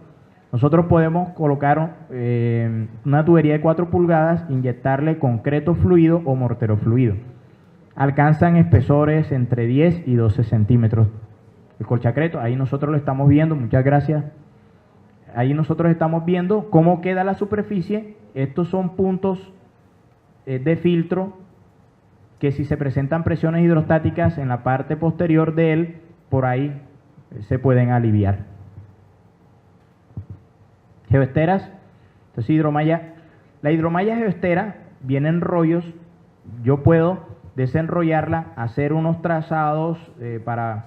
Nosotros podemos colocar una tubería de 4 pulgadas, inyectarle concreto fluido o mortero fluido. Alcanzan espesores entre 10 y 12 centímetros. El colchacreto, ahí nosotros lo estamos viendo, muchas gracias. Ahí nosotros estamos viendo cómo queda la superficie. Estos son puntos de filtro que si se presentan presiones hidrostáticas en la parte posterior de él, por ahí se pueden aliviar. Geoesteras, entonces hidromalla. La hidromalla geoestera viene en rollos. Yo puedo desenrollarla, hacer unos trazados para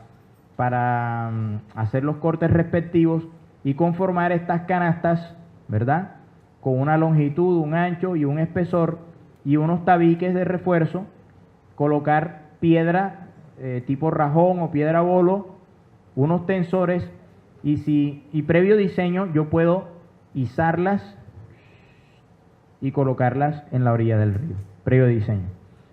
hacer los cortes respectivos y conformar estas canastas, ¿verdad? Con una longitud, un ancho y un espesor y unos tabiques de refuerzo, colocar piedra tipo rajón o piedra bolo, unos tensores y previo diseño yo puedo izarlas y colocarlas en la orilla del río, previo diseño.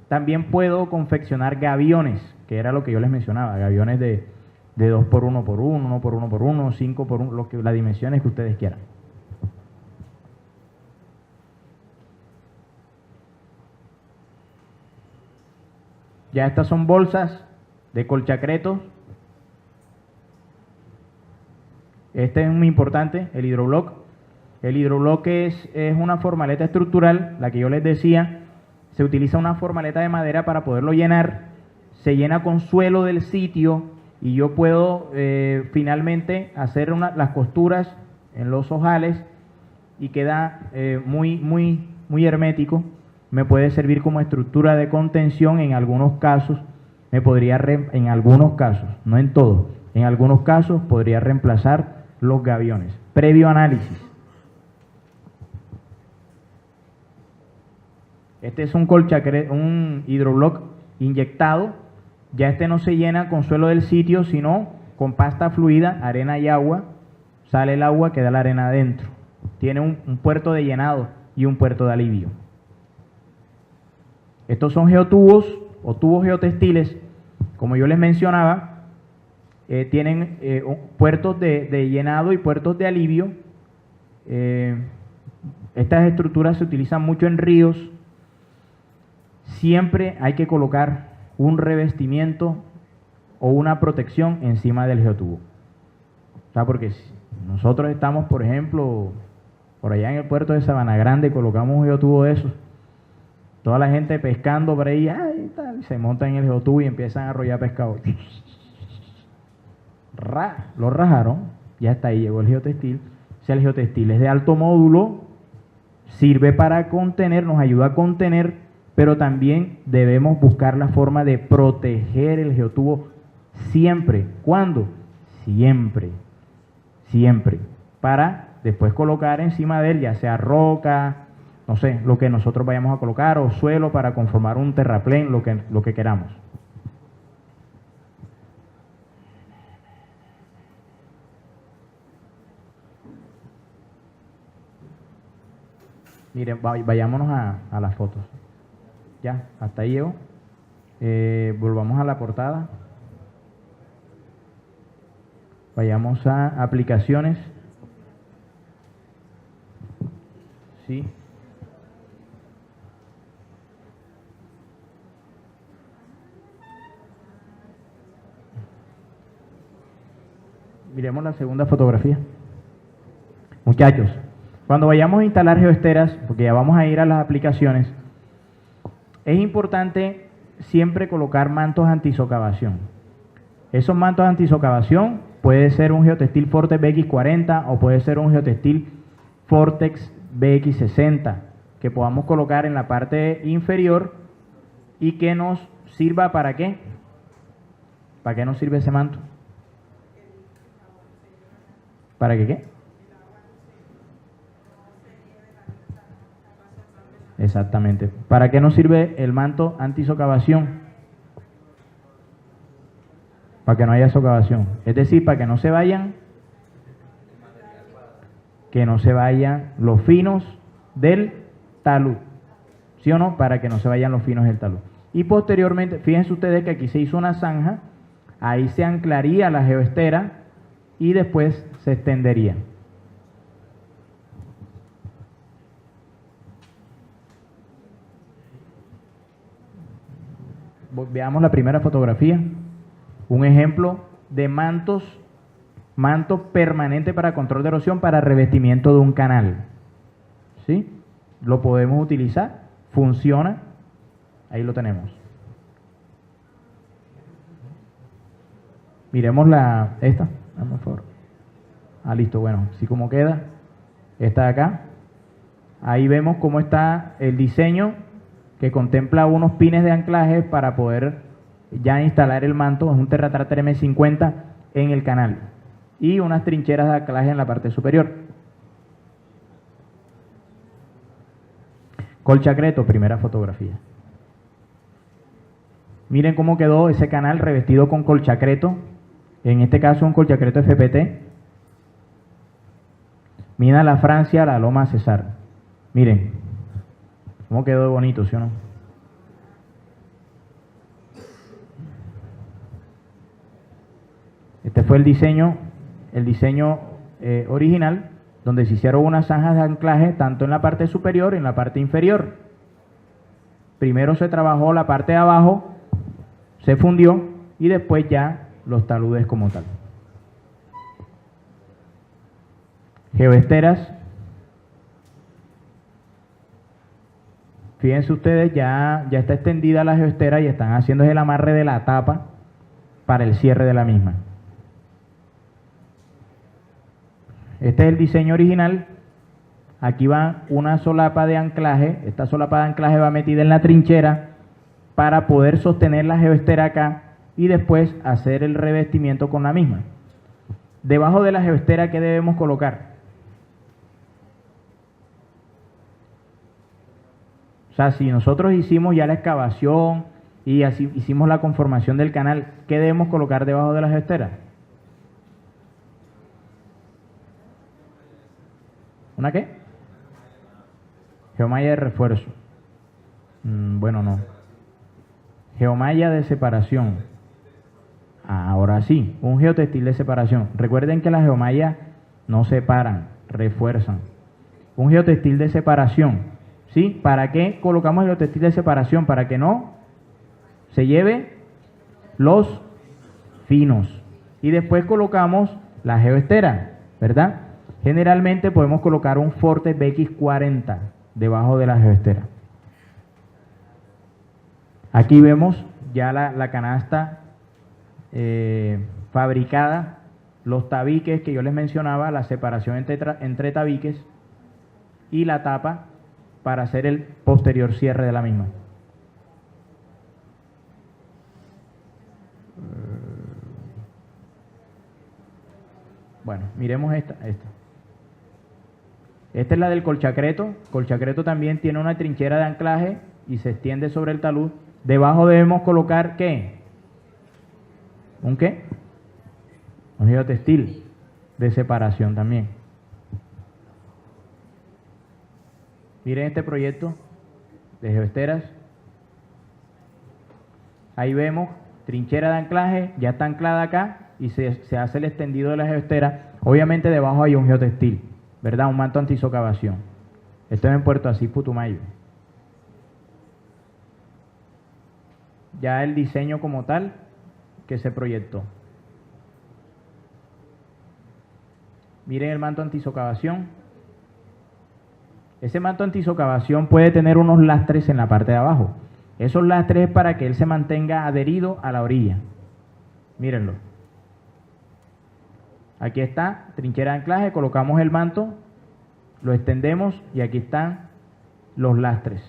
También puedo confeccionar gaviones, que era lo que yo les mencionaba, gaviones de 2 por 1 por 1, 1 por 1 por 1, 5 por 1, las dimensiones que ustedes quieran. Ya estas son bolsas de colchacreto. Este es muy importante, el hidrobloc. El hidrobloc es una formaleta estructural, la que yo les decía. Se utiliza una formaleta de madera para poderlo llenar. Se llena con suelo del sitio y yo puedo finalmente hacer las costuras en los ojales y queda muy hermético. Me puede servir como estructura de contención en algunos casos. En algunos casos, no en todos, en algunos casos podría reemplazar los gaviones. Previo análisis. Este es un hidrobloc inyectado. Ya este no se llena con suelo del sitio, sino con pasta fluida, arena y agua. Sale el agua, queda la arena adentro. Tiene un puerto de llenado y un puerto de alivio. Estos son geotubos o tubos geotextiles. Como yo les mencionaba, tienen puertos de llenado y puertos de alivio. Estas estructuras se utilizan mucho en ríos. Siempre hay que colocar un revestimiento o una protección encima del geotubo. O sea, porque si nosotros estamos, por ejemplo, por allá en el puerto de Sabana Grande, colocamos un geotubo de esos, toda la gente pescando por ahí, se montan en el geotubo y empiezan a arrollar pescado. Lo rajaron, ya hasta ahí llegó el geotextil. O sea, el geotextil es de alto módulo, sirve para contener, nos ayuda a contener pero también debemos buscar la forma de proteger el geotubo siempre. ¿Cuándo? Siempre, siempre, para después colocar encima de él, ya sea roca, no sé, lo que nosotros vayamos a colocar, o suelo para conformar un terraplén, lo que queramos. Miren, vayámonos a las fotos. Ya, hasta ahí llego. Volvamos a la portada. Vayamos a aplicaciones. Sí. Miremos la segunda fotografía. Muchachos, cuando vayamos a instalar geoesteras, porque ya vamos a ir a las aplicaciones, es importante siempre colocar mantos antisocavación. Esos mantos antisocavación puede ser un Geotextil Fortex BX40 o puede ser un Geotextil Fortex BX60 que podamos colocar en la parte inferior y que nos sirva ¿para qué? ¿Para qué nos sirve ese manto? ¿Para qué? Exactamente. ¿Para qué nos sirve el manto antisocavación? Para que no haya socavación. Es decir, para que no se vayan los finos del talud. ¿Sí o no? Para que no se vayan los finos del talud. Y posteriormente, fíjense ustedes que aquí se hizo una zanja, ahí se anclaría la geoestera y después se extendería. Veamos la primera fotografía. Un ejemplo de manto permanente para control de erosión para revestimiento de un canal. ¿Sí? Lo podemos utilizar, funciona, ahí lo tenemos. Miremos esta, por favor. Ah, listo, bueno, así como queda, esta de acá. Ahí vemos cómo está el diseño que contempla unos pines de anclaje para poder ya instalar el manto, es un TerraTrak M50 en el canal y unas trincheras de anclaje en la parte superior. Colchacreto, primera fotografía. Miren cómo quedó ese canal revestido con colchacreto, en este caso un colchacreto FPT. Mina la Francia, la Loma Cesar. Miren cómo quedó de bonito, ¿sí o no? Este fue el diseño original, donde se hicieron unas zanjas de anclaje tanto en la parte superior y en la parte inferior. Primero se trabajó la parte de abajo, se fundió y después ya los taludes como tal. Geoesteras. Fíjense ustedes, ya está extendida la geoestera y están haciendo el amarre de la tapa para el cierre de la misma. Este es el diseño original. Aquí va una solapa de anclaje. Esta solapa de anclaje va metida en la trinchera para poder sostener la geoestera acá y después hacer el revestimiento con la misma. Debajo de la geoestera, ¿qué debemos colocar? O sea, si nosotros hicimos ya la excavación y así hicimos la conformación del canal, ¿qué debemos colocar debajo de la geoestera? ¿Una qué? Geomalla de refuerzo. Bueno, no. Geomalla de separación. Ahora sí, un geotextil de separación. Recuerden que las geomallas no separan, refuerzan. Un geotextil de separación. ¿Sí? ¿Para qué colocamos el geotextil de separación? Para que no se lleve los finos. Y después colocamos la geoestera, ¿verdad? Generalmente podemos colocar un Fortex BX40 debajo de la geoestera. Aquí vemos ya la canasta fabricada, los tabiques que yo les mencionaba, la separación entre tabiques y la tapa para hacer el posterior cierre de la misma. Bueno, miremos esta. Esta es la del Colchacreto. Colchacreto también tiene una trinchera de anclaje y se extiende sobre el talud. Debajo debemos colocar, ¿qué? ¿Un qué? Un geotextil de separación también. Miren este proyecto de geoesteras. Ahí vemos trinchera de anclaje, ya está anclada acá y se hace el extendido de la geoestera. Obviamente debajo hay un geotextil, ¿verdad? Un manto antisocavación. Esto es en Puerto Asís, Putumayo. Ya el diseño como tal que se proyectó. Miren el manto antisocavación. Ese manto antisocavación puede tener unos lastres en la parte de abajo. Esos lastres es para que él se mantenga adherido a la orilla. Mírenlo. Aquí está, trinchera de anclaje, colocamos el manto, lo extendemos y aquí están los lastres.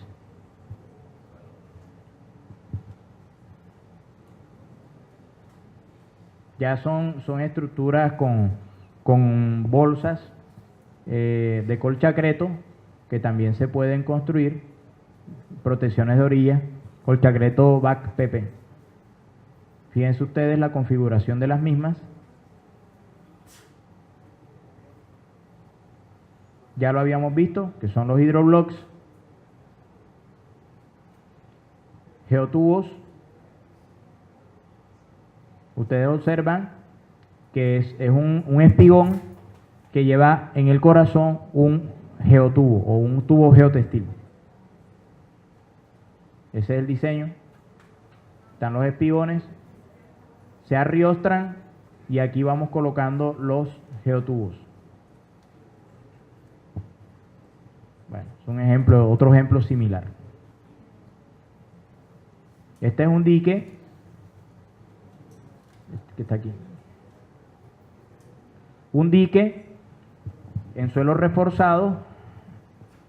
Ya son estructuras con bolsas de Colchacreto que también se pueden construir, protecciones de orilla, Colchacreto Back PP. Fíjense ustedes la configuración de las mismas. Ya lo habíamos visto, que son los hidroblocks, geotubos. Ustedes observan que es un espigón que lleva en el corazón un geotubo o un tubo geotextil. Ese es el diseño. Están los espigones, se arriostran y aquí vamos colocando los geotubos. Bueno, es un ejemplo, otro ejemplo similar. Este es un dique que está aquí. Un dique en suelo reforzado,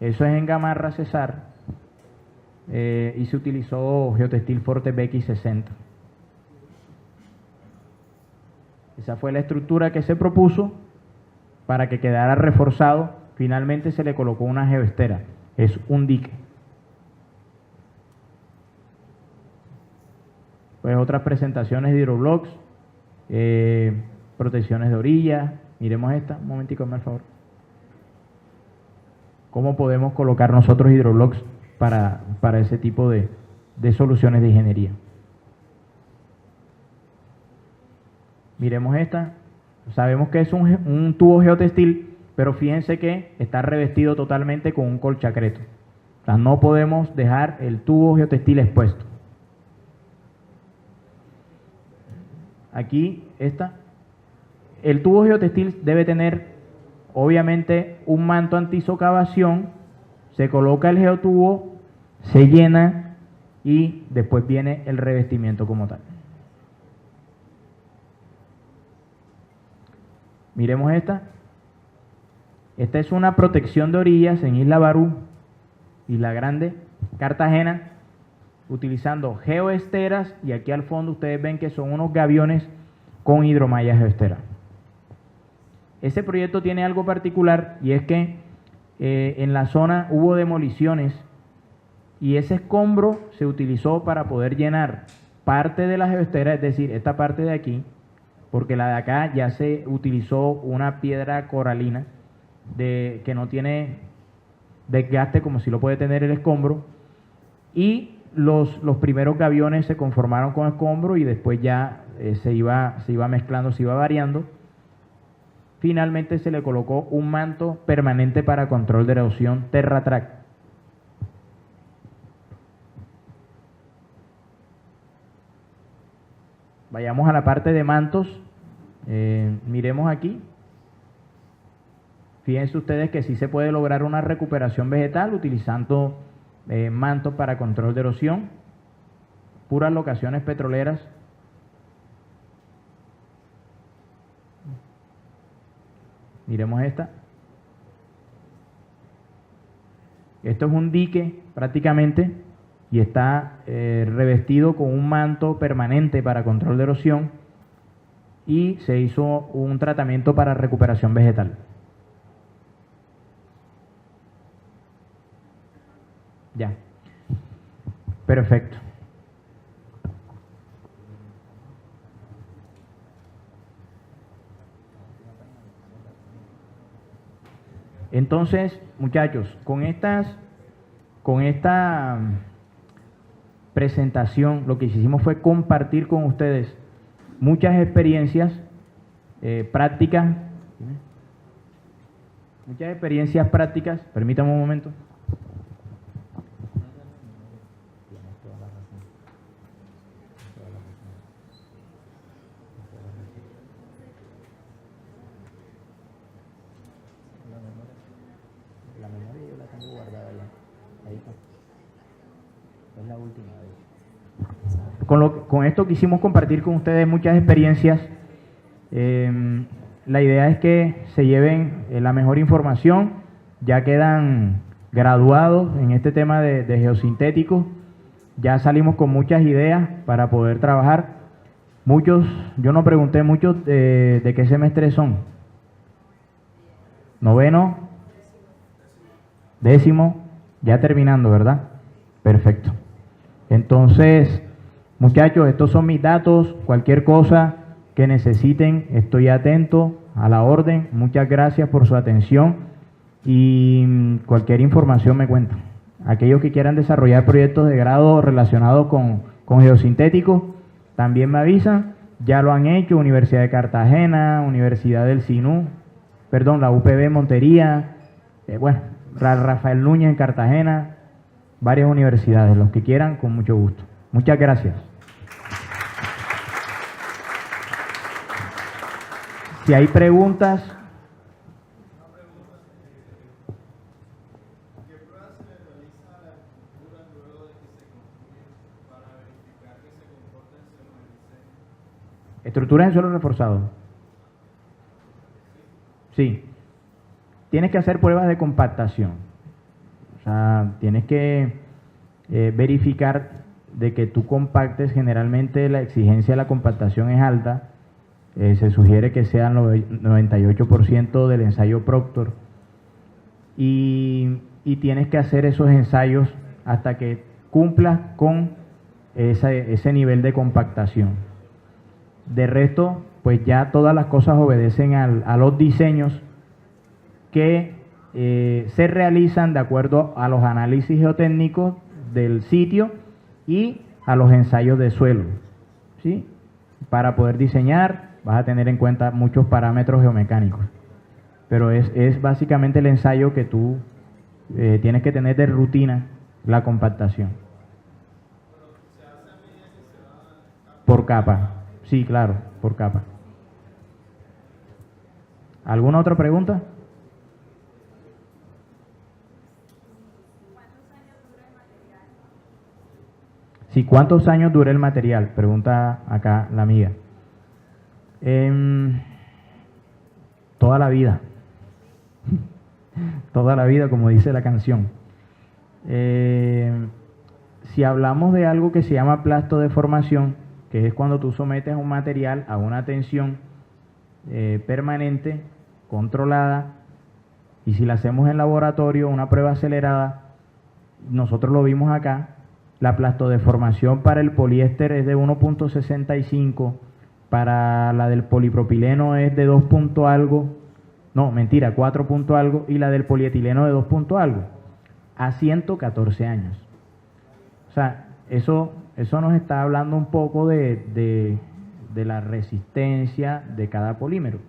eso es en Gamarra Cesar, y se utilizó geotextil Forte BX60. Esa fue la estructura que se propuso para que quedara reforzado. Finalmente se le colocó una geoestera, es un dique. Pues otras presentaciones de hidroblocks, protecciones de orilla. Miremos esta, un momentico, por favor. ¿Cómo podemos colocar nosotros hidroblocks para ese tipo de soluciones de ingeniería? Miremos esta. Sabemos que es un tubo geotextil, pero fíjense que está revestido totalmente con un colchacreto. O sea, no podemos dejar el tubo geotextil expuesto. Aquí está. El tubo geotextil debe tener, obviamente, un manto antisocavación. Se coloca el geotubo, se llena y después viene el revestimiento como tal. Miremos esta. Esta es una protección de orillas en Isla Barú, Isla Grande, Cartagena, utilizando geoesteras, y aquí al fondo ustedes ven que son unos gaviones con hidromalla geoestera. Ese proyecto tiene algo particular y es que en la zona hubo demoliciones y ese escombro se utilizó para poder llenar parte de la geoestera, es decir, esta parte de aquí, porque la de acá ya se utilizó una piedra coralina que no tiene desgaste como si lo puede tener el escombro, y los primeros gaviones se conformaron con escombro y después ya se iba mezclando, se iba variando. Finalmente se le colocó un manto permanente para control de erosión TerraTrack. Vayamos a la parte de mantos. Miremos aquí. Fíjense ustedes que sí se puede lograr una recuperación vegetal utilizando mantos para control de erosión. Puras locaciones petroleras. Miremos esta. Esto es un dique prácticamente y está revestido con un manto permanente para control de erosión. y se hizo un tratamiento para recuperación vegetal. Ya. Perfecto. Entonces, muchachos, con esta presentación, lo que hicimos fue compartir con ustedes muchas experiencias prácticas. Permítame un momento. La memoria yo la tengo guardada ya. Ahí está. Es la última vez. Con esto quisimos compartir con ustedes muchas experiencias. La idea es que se lleven la mejor información. Ya quedan graduados en este tema de geosintéticos. Ya salimos con muchas ideas para poder trabajar. Muchos, yo no pregunté, muchos de qué semestre son. Noveno, décimo, ya terminando, ¿verdad? Perfecto. Entonces, muchachos, estos son mis datos. Cualquier cosa que necesiten, estoy atento, a la orden. Muchas gracias por su atención y cualquier información me cuentan. Aquellos que quieran desarrollar proyectos de grado relacionados con geosintéticos, también me avisan. Ya lo han hecho Universidad de Cartagena, Universidad del SINU, perdón, la UPB Montería, bueno, Rafael Núñez en Cartagena, varias universidades, los que quieran, con mucho gusto. Muchas gracias. Si hay preguntas. ¿Qué pruebas se le realiza a la estructura luego de que se construye para verificar que se comporta en suelo en diseño? Estructuras en suelo reforzado. Sí. Tienes que hacer pruebas de compactación. O sea, tienes que verificar de que tú compactes. Generalmente la exigencia de la compactación es alta. Se sugiere que sea el 98% del ensayo Proctor. Y tienes que hacer esos ensayos hasta que cumplas con ese nivel de compactación. De resto, pues ya todas las cosas obedecen a los diseños que se realizan de acuerdo a los análisis geotécnicos del sitio y a los ensayos de suelo, ¿sí? Para poder diseñar vas a tener en cuenta muchos parámetros geomecánicos, pero es básicamente el ensayo que tú tienes que tener de rutina, la compactación. Por capa, sí, claro, por capa. ¿Alguna otra pregunta? Sí, ¿cuántos años dura el material? Pregunta acá la amiga. Toda la vida. Toda la vida, como dice la canción. Si hablamos de algo que se llama plastodeformación, que es cuando tú sometes un material a una tensión permanente, controlada, y si la hacemos en laboratorio, una prueba acelerada, nosotros lo vimos acá, la plastodeformación para el poliéster es de 1.65, para la del polipropileno es de 2 punto algo, no, mentira, 4 punto algo, y la del polietileno de 2 punto algo, a 114 años. O sea, eso nos está hablando un poco de la resistencia de cada polímero.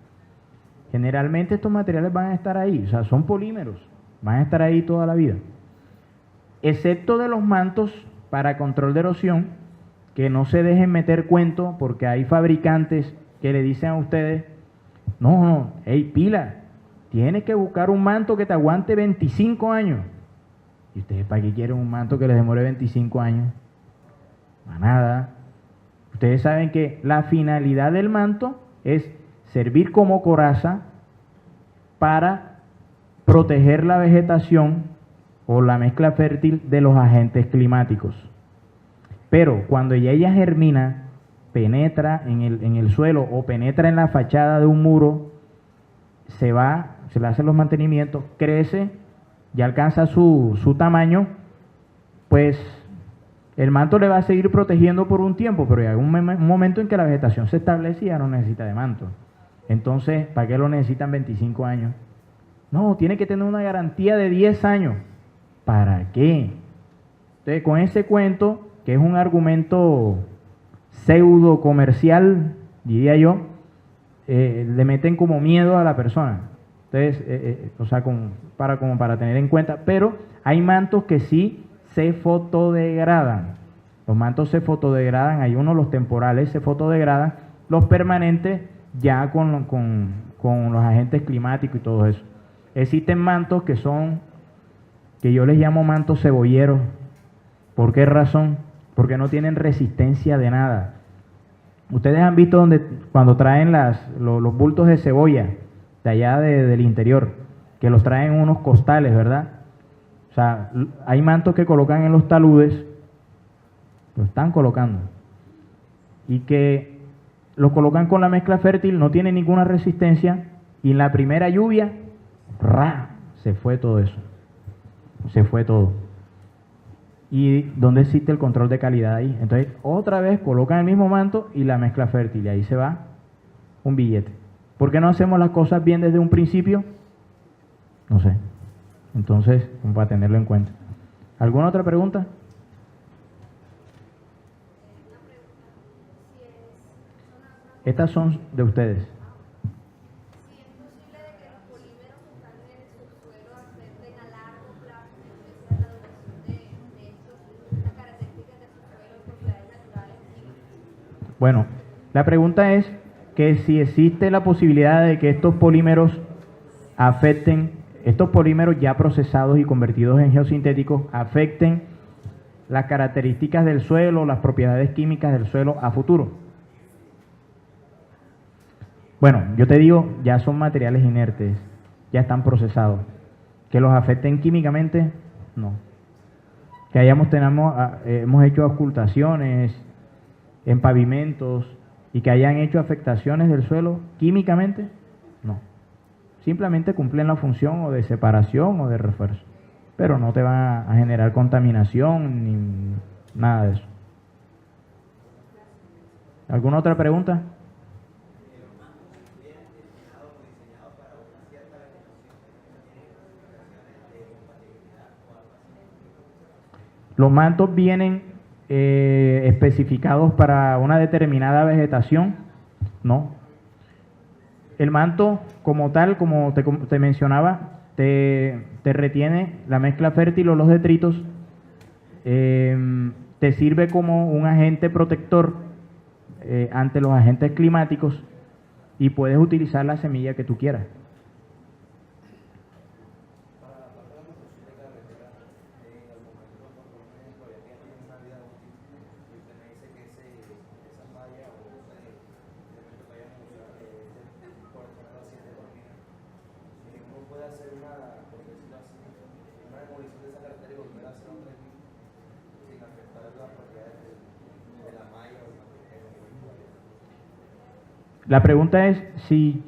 Generalmente estos materiales van a estar ahí, o sea, son polímeros, van a estar ahí toda la vida. Excepto de los mantos para control de erosión, que no se dejen meter cuento, porque hay fabricantes que le dicen a ustedes, no, hey, pila, tienes que buscar un manto que te aguante 25 años. ¿Y ustedes para qué quieren un manto que les demore 25 años? Para nada. Ustedes saben que la finalidad del manto es servir como coraza para proteger la vegetación o la mezcla fértil de los agentes climáticos. Pero cuando ya ella germina, penetra en el suelo o penetra en la fachada de un muro, se le hacen los mantenimientos, crece, ya alcanza su tamaño, pues el manto le va a seguir protegiendo por un tiempo, pero hay un momento en que la vegetación se establece y ya no necesita de manto. Entonces, ¿para qué lo necesitan 25 años? No, tiene que tener una garantía de 10 años. ¿Para qué? Entonces, con ese cuento, que es un argumento pseudo comercial, diría yo, le meten como miedo a la persona. Entonces, o sea, como para tener en cuenta, pero hay mantos que sí se fotodegradan. Los mantos se fotodegradan, hay unos, los temporales se fotodegradan, los permanentes ya con los agentes climáticos y todo eso. Existen mantos que yo les llamo mantos cebolleros. ¿Por qué razón? Porque no tienen resistencia de nada. Ustedes han visto cuando traen los bultos de cebolla de allá del interior, que los traen en unos costales, ¿verdad? O sea, hay mantos que colocan en los taludes, lo están colocando, y que los colocan con la mezcla fértil, no tiene ninguna resistencia, y en la primera lluvia, ¡ra!, se fue todo eso. Se fue todo. ¿Y dónde existe el control de calidad ahí? Entonces, otra vez colocan el mismo manto y la mezcla fértil, y ahí se va un billete. ¿Por qué no hacemos las cosas bien desde un principio? No sé. Entonces, para tenerlo en cuenta. ¿Alguna otra pregunta? Estas son de ustedes. Si es posible de que los polímeros que están en el subsuelo afecten a largo plazo, esa es la duración de estos, las características del subsuelo y propiedades naturales químicas. Bueno, la pregunta es que si existe la posibilidad de que estos polímeros estos polímeros ya procesados y convertidos en geosintéticos afecten las características del suelo, las propiedades químicas del suelo a futuro. Bueno, yo te digo, ya son materiales inertes, ya están procesados. Que los afecten químicamente, no. Que hemos hecho ocultaciones en pavimentos y que hayan hecho afectaciones del suelo químicamente, no. Simplemente cumplen la función o de separación o de refuerzo, pero no te va a generar contaminación ni nada de eso. ¿Alguna otra pregunta? Los mantos vienen especificados para una determinada vegetación, no. El manto como tal, como te mencionaba, te retiene la mezcla fértil o los detritos, te sirve como un agente protector ante los agentes climáticos y puedes utilizar la semilla que tú quieras. La pregunta es si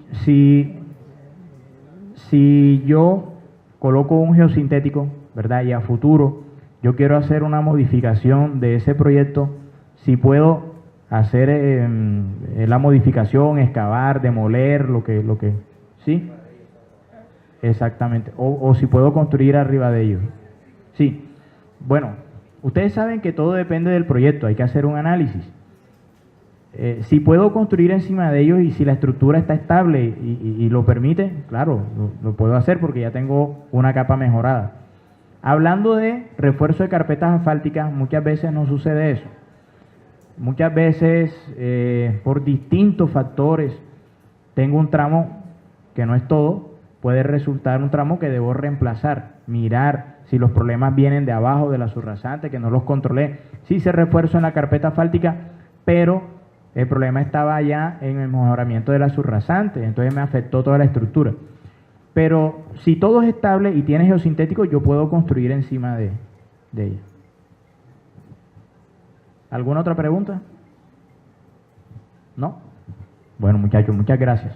yo coloco un geosintético, ¿verdad? Y a futuro yo quiero hacer una modificación de ese proyecto, si puedo hacer la modificación, excavar, demoler, lo que, ¿sí? Exactamente. O si puedo construir arriba de ellos. Sí. Bueno, ustedes saben que todo depende del proyecto, hay que hacer un análisis. Si puedo construir encima de ellos y si la estructura está estable y lo permite, claro, lo puedo hacer porque ya tengo una capa mejorada. Hablando de refuerzo de carpetas asfálticas, muchas veces no sucede eso. Muchas veces, por distintos factores, tengo un tramo que no es todo, puede resultar un tramo que debo reemplazar, mirar si los problemas vienen de abajo, de la subrasante, que no los controlé. Sí hice refuerzo en la carpeta asfáltica, pero el problema estaba ya en el mejoramiento de la subrasante, entonces me afectó toda la estructura. Pero si todo es estable y tiene geosintético, yo puedo construir encima de ella. ¿Alguna otra pregunta? ¿No? Bueno, muchachos, muchas gracias.